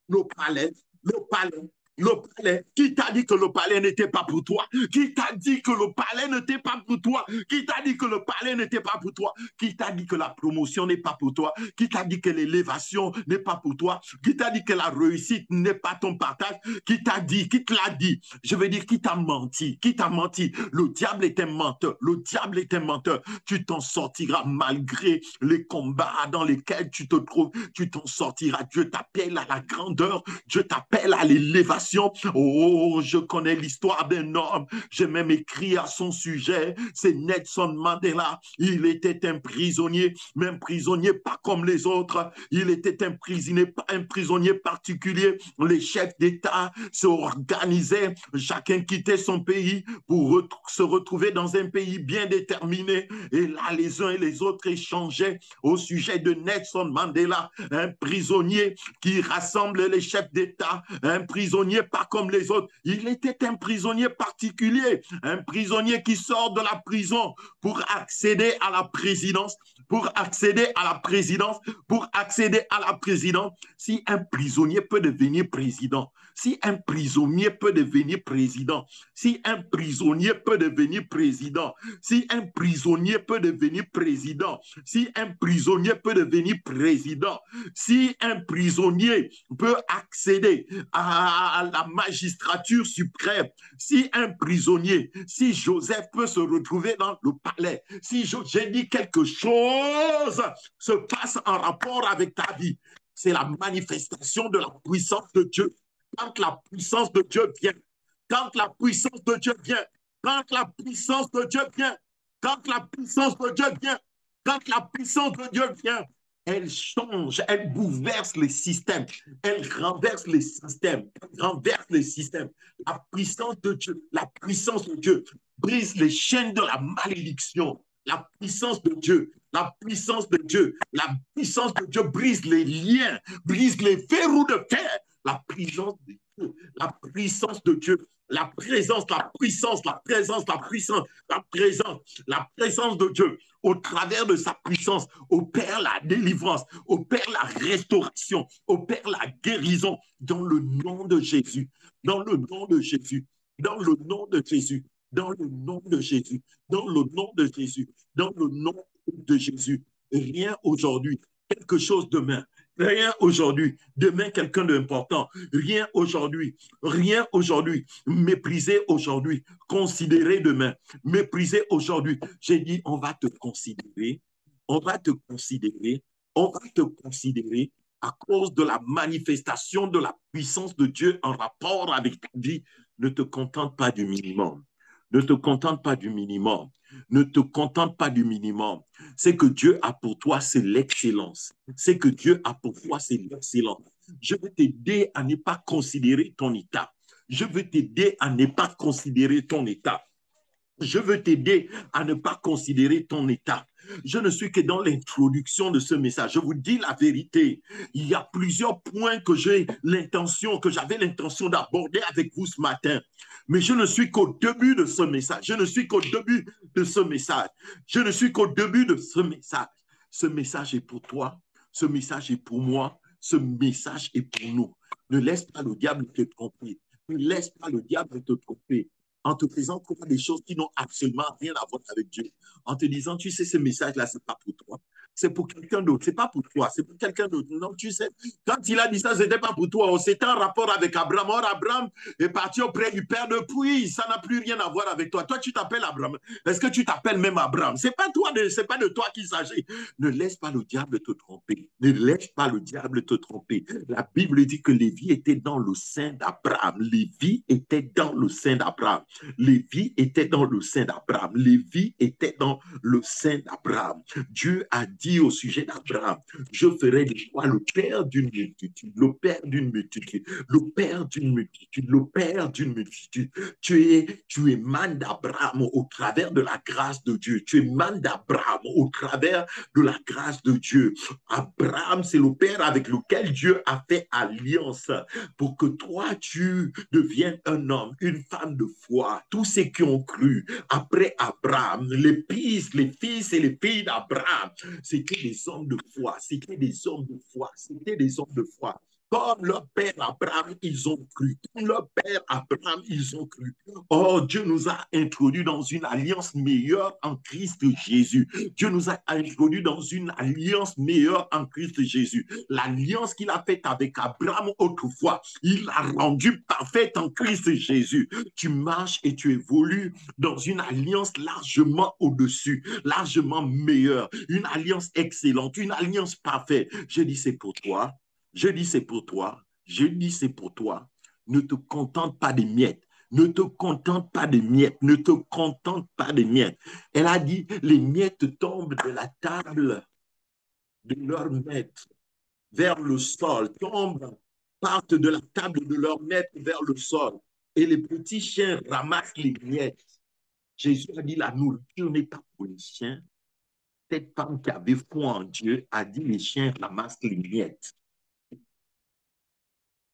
le palais, le palais. Le palais, qui t'a dit que le palais n'était pas pour toi? Qui t'a dit que le palais n'était pas pour toi? Qui t'a dit que le palais n'était pas pour toi? Qui t'a dit que la promotion n'est pas pour toi? Qui t'a dit que l'élévation n'est pas pour toi? Qui t'a dit que la réussite n'est pas ton partage? Qui t'a dit, qui te l'a dit? Je veux dire, qui t'a menti? Qui t'a menti? Le diable est un menteur. Le diable est un menteur. Tu t'en sortiras malgré les combats dans lesquels tu te trouves. Tu t'en sortiras. Dieu t'appelle à la grandeur. Dieu t'appelle à l'élévation. Oh, je connais l'histoire d'un homme. J'ai même écrit à son sujet. C'est Nelson Mandela. Il était un prisonnier, mais un prisonnier pas comme les autres. Il était un prisonnier particulier. Les chefs d'État s'organisaient. Chacun quittait son pays pour se retrouver dans un pays bien déterminé. Et là, les uns et les autres échangeaient au sujet de Nelson Mandela, un prisonnier qui rassemble les chefs d'État, un prisonnier pas comme les autres. Il était un prisonnier particulier, un prisonnier qui sort de la prison pour accéder à la présidence, pour accéder à la présidence, pour accéder à la présidence. Si un prisonnier peut devenir président, si un prisonnier peut devenir président, si un prisonnier peut devenir président, si un prisonnier peut devenir président, si un prisonnier peut devenir président, si un prisonnier peut accéder à la magistrature suprême, si un prisonnier, si Joseph peut se retrouver dans le palais, si j'ai dit quelque chose se passe en rapport avec ta vie, c'est la manifestation de la puissance de Dieu. Quand la puissance de Dieu vient, quand la puissance de Dieu vient, quand la puissance de Dieu vient, quand la puissance de Dieu vient, quand la puissance de Dieu vient, elle change, elle bouleverse les systèmes, elle renverse les systèmes, elle renverse les systèmes. La puissance de Dieu brise les chaînes de la malédiction. La puissance de Dieu, la puissance de Dieu, la puissance de Dieu brise les liens, brise les verrous de fer. La puissance de Dieu, la puissance de Dieu, la présence, la puissance, la présence, la puissance, la présence de Dieu au travers de sa puissance opère la délivrance, opère la restauration, opère la guérison dans le nom de Jésus, dans le nom de Jésus, dans le nom de Jésus, dans le nom de Jésus, dans le nom de Jésus, dans le nom de Jésus. Rien aujourd'hui, quelque chose demain. Rien aujourd'hui, demain quelqu'un d'important. Rien aujourd'hui, mépriser aujourd'hui, considérer demain, mépriser aujourd'hui. J'ai dit, on va te considérer, On va te considérer à cause de la manifestation de la puissance de Dieu en rapport avec ta vie. Ne te contente pas du minimum. Ne te contente pas du minimum. Ne te contente pas du minimum. C'est que Dieu a pour toi, c'est l'excellence. C'est que Dieu a pour toi, c'est l'excellence. Je veux t'aider à ne pas considérer ton état. Je veux t'aider à ne pas considérer ton état. Je veux t'aider à ne pas considérer ton état. Je ne suis que dans l'introduction de ce message. Je vous dis la vérité. Il y a plusieurs points que j'avais l'intention d'aborder avec vous ce matin. Mais je ne suis qu'au début de ce message. Je ne suis qu'au début de ce message. Je ne suis qu'au début de ce message. Ce message est pour toi. Ce message est pour moi. Ce message est pour nous. Ne laisse pas le diable te tromper. Ne laisse pas le diable te tromper en te faisant croire des choses qui n'ont absolument rien à voir avec Dieu. En te disant, tu sais, ce message-là, ce n'est pas pour toi. C'est pour quelqu'un d'autre. Ce n'est pas pour toi. C'est pour quelqu'un d'autre. Non, tu sais, quand il a dit ça, ce n'était pas pour toi. C'était en rapport avec Abraham. Or, Abraham est parti auprès du Père depuis. Ça n'a plus rien à voir avec toi. Toi, tu t'appelles Abraham. Est-ce que tu t'appelles même Abraham? Ce n'est pas toi, c'est pas de toi qu'il s'agit. Ne laisse pas le diable te tromper. Ne laisse pas le diable te tromper. La Bible dit que Lévi était dans le sein d'Abraham. Lévi était dans le sein d'Abraham. Lévi était dans le sein d'Abraham. Lévi était dans le sein d'Abraham. Dieu a dit au sujet d'Abraham, je ferai de toi le père d'une multitude, le père d'une multitude, le père d'une multitude, le père d'une multitude. Tu émanes d'Abraham au travers de la grâce de Dieu. Tu émanes d'Abraham au travers de la grâce de Dieu. Abraham, c'est le père avec lequel Dieu a fait alliance pour que toi, tu deviennes un homme, une femme de foi. Tous ceux qui ont cru après Abraham, les fils et les filles d'Abraham, c'était des hommes de foi, c'était des hommes de foi, c'était des hommes de foi. Comme leur père Abraham, ils ont cru. Comme leur père Abraham, ils ont cru. Oh, Dieu nous a introduits dans une alliance meilleure en Christ Jésus. Dieu nous a introduits dans une alliance meilleure en Christ Jésus. L'alliance qu'il a faite avec Abraham autrefois, il l'a rendue parfaite en Christ Jésus. Tu marches et tu évolues dans une alliance largement au-dessus, largement meilleure, une alliance excellente, une alliance parfaite. Je dis c'est pour toi. Je dis c'est pour toi. Je dis c'est pour toi. Ne te contente pas des miettes. Ne te contente pas des miettes. Ne te contente pas des miettes. Elle a dit, les miettes tombent de la table de leur maître vers le sol, tombent, partent de la table de leur maître vers le sol. Et les petits chiens ramassent les miettes. Jésus a dit, la nourriture n'est pas pour les chiens. Cette femme qui avait foi en Dieu a dit, les chiens ramassent les miettes.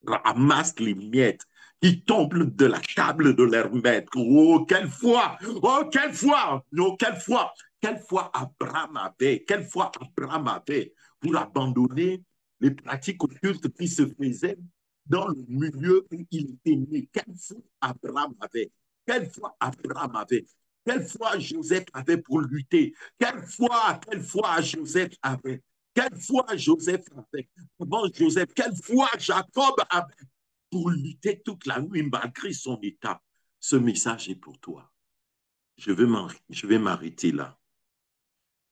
Ramassent les miettes qui tombent de la table de leur maître. Oh, quelle foi! Oh, quelle foi! Oh, quelle foi Abraham avait! Quelle foi Abraham avait pour abandonner les pratiques occultes qui se faisaient dans le milieu où il était né. Quelle foi Abraham avait! Quelle foi Abraham avait! Quelle foi Joseph avait pour lutter! Quelle foi Joseph avait! Quelle foi Joseph avait! Avant Joseph, quelle foi Jacob avait pour lutter toute la nuit malgré son état. Ce message est pour toi. Je vais m'arrêter là.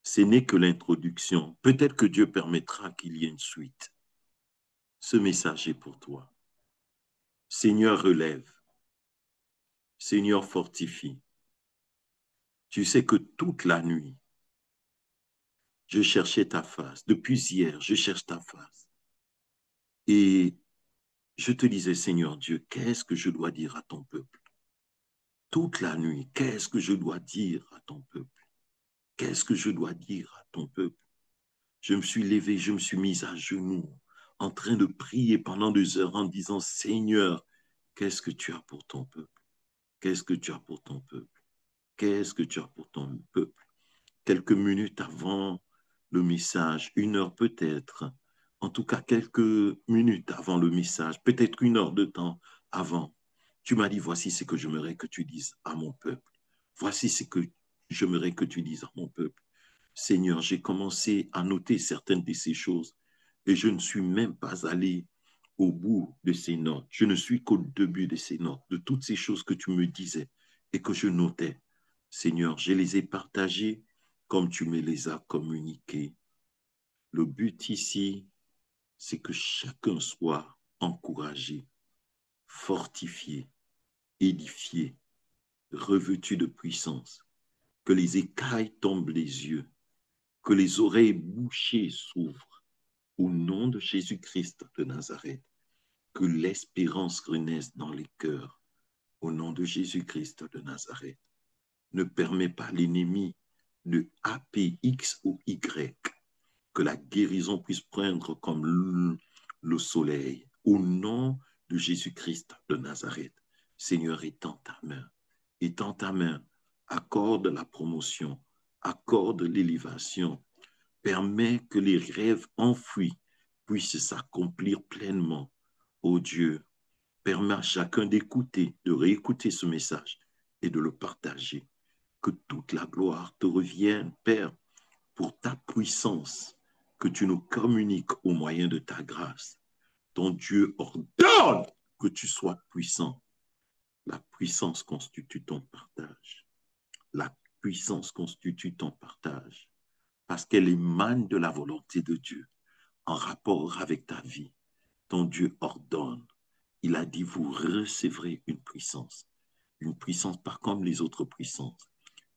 Ce n'est que l'introduction. Peut-être que Dieu permettra qu'il y ait une suite. Ce message est pour toi. Seigneur, relève. Seigneur, fortifie. Tu sais que toute la nuit, je cherchais ta face. Depuis hier, je cherche ta face. Et je te disais, Seigneur Dieu, qu'est-ce que je dois dire à ton peuple? Toute la nuit, qu'est-ce que je dois dire à ton peuple? Qu'est-ce que je dois dire à ton peuple? Je me suis levé, je me suis mis à genoux, en train de prier pendant 2 heures en disant, Seigneur, qu'est-ce que tu as pour ton peuple? Qu'est-ce que tu as pour ton peuple? Qu'est-ce que tu as pour ton peuple? Quelques minutes avant le message, 1 heure peut-être, en tout cas quelques minutes avant le message, peut-être 1 heure de temps avant, tu m'as dit, voici ce que j'aimerais que tu dises à mon peuple. Voici ce que j'aimerais que tu dises à mon peuple. Seigneur, j'ai commencé à noter certaines de ces choses et je ne suis même pas allé au bout de ces notes. Je ne suis qu'au début de ces notes, de toutes ces choses que tu me disais et que je notais. Seigneur, je les ai partagées comme tu me les as communiquées. Le but ici, c'est que chacun soit encouragé, fortifié, édifié, revêtu de puissance, que les écailles tombent les yeux, que les oreilles bouchées s'ouvrent au nom de Jésus-Christ de Nazareth, que l'espérance renaisse dans les cœurs au nom de Jésus-Christ de Nazareth. Ne permets pas l'ennemi de happer X ou Y, que la guérison puisse prendre comme le soleil. Au nom de Jésus-Christ de Nazareth, Seigneur, étends ta main, accorde la promotion, accorde l'élévation, permets que les rêves enfouis puissent s'accomplir pleinement. Ô Dieu, permets à chacun d'écouter, de réécouter ce message et de le partager. Que toute la gloire te revienne, Père, pour ta puissance que tu nous communiques au moyen de ta grâce. Ton Dieu ordonne que tu sois puissant. La puissance constitue ton partage. La puissance constitue ton partage parce qu'elle émane de la volonté de Dieu en rapport avec ta vie. Ton Dieu ordonne. Il a dit, vous recevrez une puissance pas comme les autres puissances,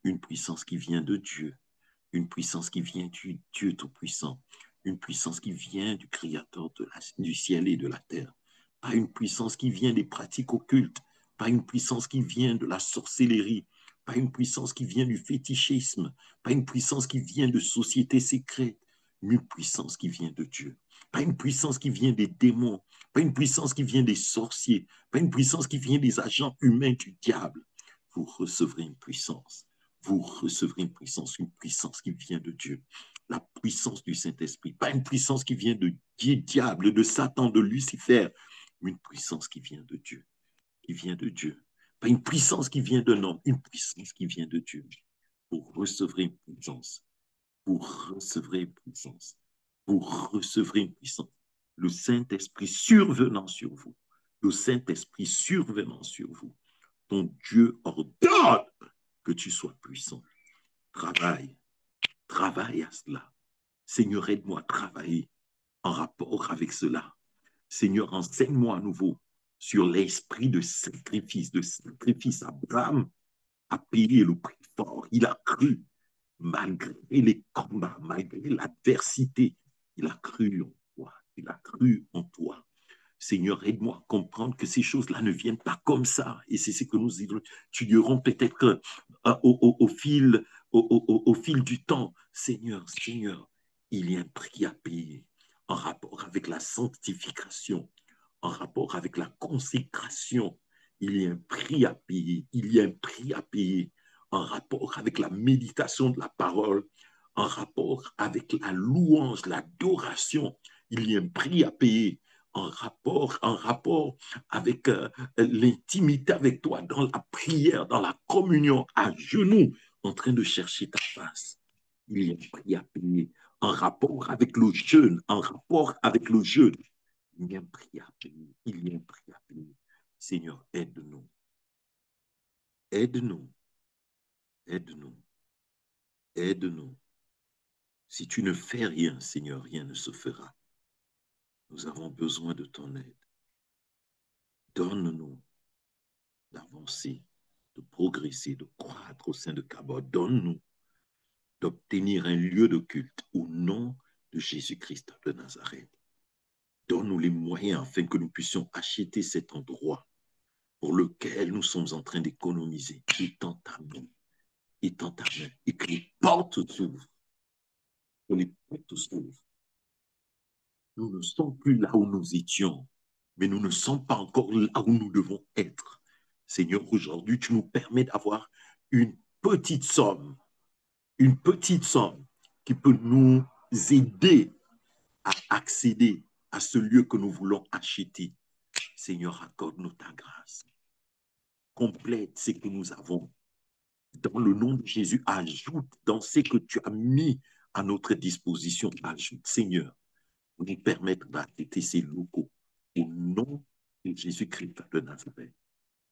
une puissance qui vient de Dieu, une puissance qui vient du Dieu Tout-Puissant, une puissance qui vient du Créateur du ciel et de la terre, pas une puissance qui vient des pratiques occultes, pas une puissance qui vient de la sorcellerie, pas une puissance qui vient du fétichisme, pas une puissance qui vient de sociétés secrètes, une puissance qui vient de Dieu, pas une puissance qui vient des démons, pas une puissance qui vient des sorciers, pas une puissance qui vient des agents humains du diable. Vous recevrez une puissance, vous recevrez une puissance qui vient de Dieu, la puissance du Saint-Esprit, pas une puissance qui vient de diable, de Satan, de Lucifer, une puissance qui vient de Dieu, qui vient de Dieu. Pas une puissance qui vient d'un homme, une puissance qui vient de Dieu. Vous recevrez une puissance, vous recevrez une puissance, vous recevrez une puissance. Le Saint-Esprit survenant sur vous, le Saint-Esprit survenant sur vous. Ton Dieu ordonne que tu sois puissant. Travaille, travaille à cela. Seigneur, aide-moi à travailler en rapport avec cela. Seigneur, enseigne-moi à nouveau sur l'esprit de sacrifice, de sacrifice. Abraham a payé le prix fort. Il a cru, malgré les combats, malgré l'adversité. Il a cru en toi. Il a cru en toi. Seigneur, aide-moi à comprendre que ces choses-là ne viennent pas comme ça. Et c'est ce que nous étudierons peut-être au fil du temps. Seigneur, Seigneur, il y a un prix à payer en rapport avec la sanctification, en rapport avec la consécration. Il y a un prix à payer. Il y a un prix à payer en rapport avec la méditation de la parole, en rapport avec la louange, l'adoration. Il y a un prix à payer en rapport avec l'intimité avec toi, dans la prière, dans la communion, à genoux, en train de chercher ta face. Il y a un prix à payer en rapport avec le jeûne, en rapport avec le jeûne. Il y a un prix à payer. Il y a un prix à payer. Seigneur, aide-nous. Aide-nous. Aide-nous. Aide-nous. Si tu ne fais rien, Seigneur, rien ne se fera. Nous avons besoin de ton aide. Donne-nous d'avancer, de progresser, de croître au sein de Cabot. Donne-nous d'obtenir un lieu de culte au nom de Jésus-Christ de Nazareth. Donne-nous les moyens afin que nous puissions acheter cet endroit pour lequel nous sommes en train d'économiser. Étends ta main, étends ta main, et que les portes s'ouvrent. Que les portes s'ouvrent. Nous ne sommes plus là où nous étions, mais nous ne sommes pas encore là où nous devons être. Seigneur, aujourd'hui, tu nous permets d'avoir une petite somme, une petite somme qui peut nous aider à accéder à ce lieu que nous voulons acheter. Seigneur, accorde-nous ta grâce. Complète ce que nous avons. Dans le nom de Jésus, ajoute dans ce que tu as mis à notre disposition. Ajoute, Seigneur, nous permettre d'acheter ces locaux. Au nom de Jésus-Christ de Nazareth,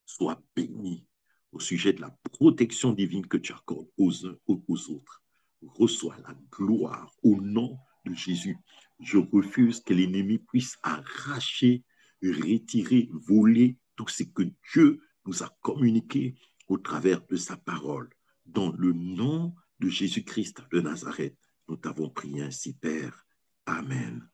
sois béni au sujet de la protection divine que tu accordes aux uns ou aux autres. Reçois la gloire au nom de Jésus. Je refuse que l'ennemi puisse arracher, retirer, voler tout ce que Dieu nous a communiqué au travers de sa parole. Dans le nom de Jésus-Christ de Nazareth, nous t'avons prié ainsi, Père. Amen.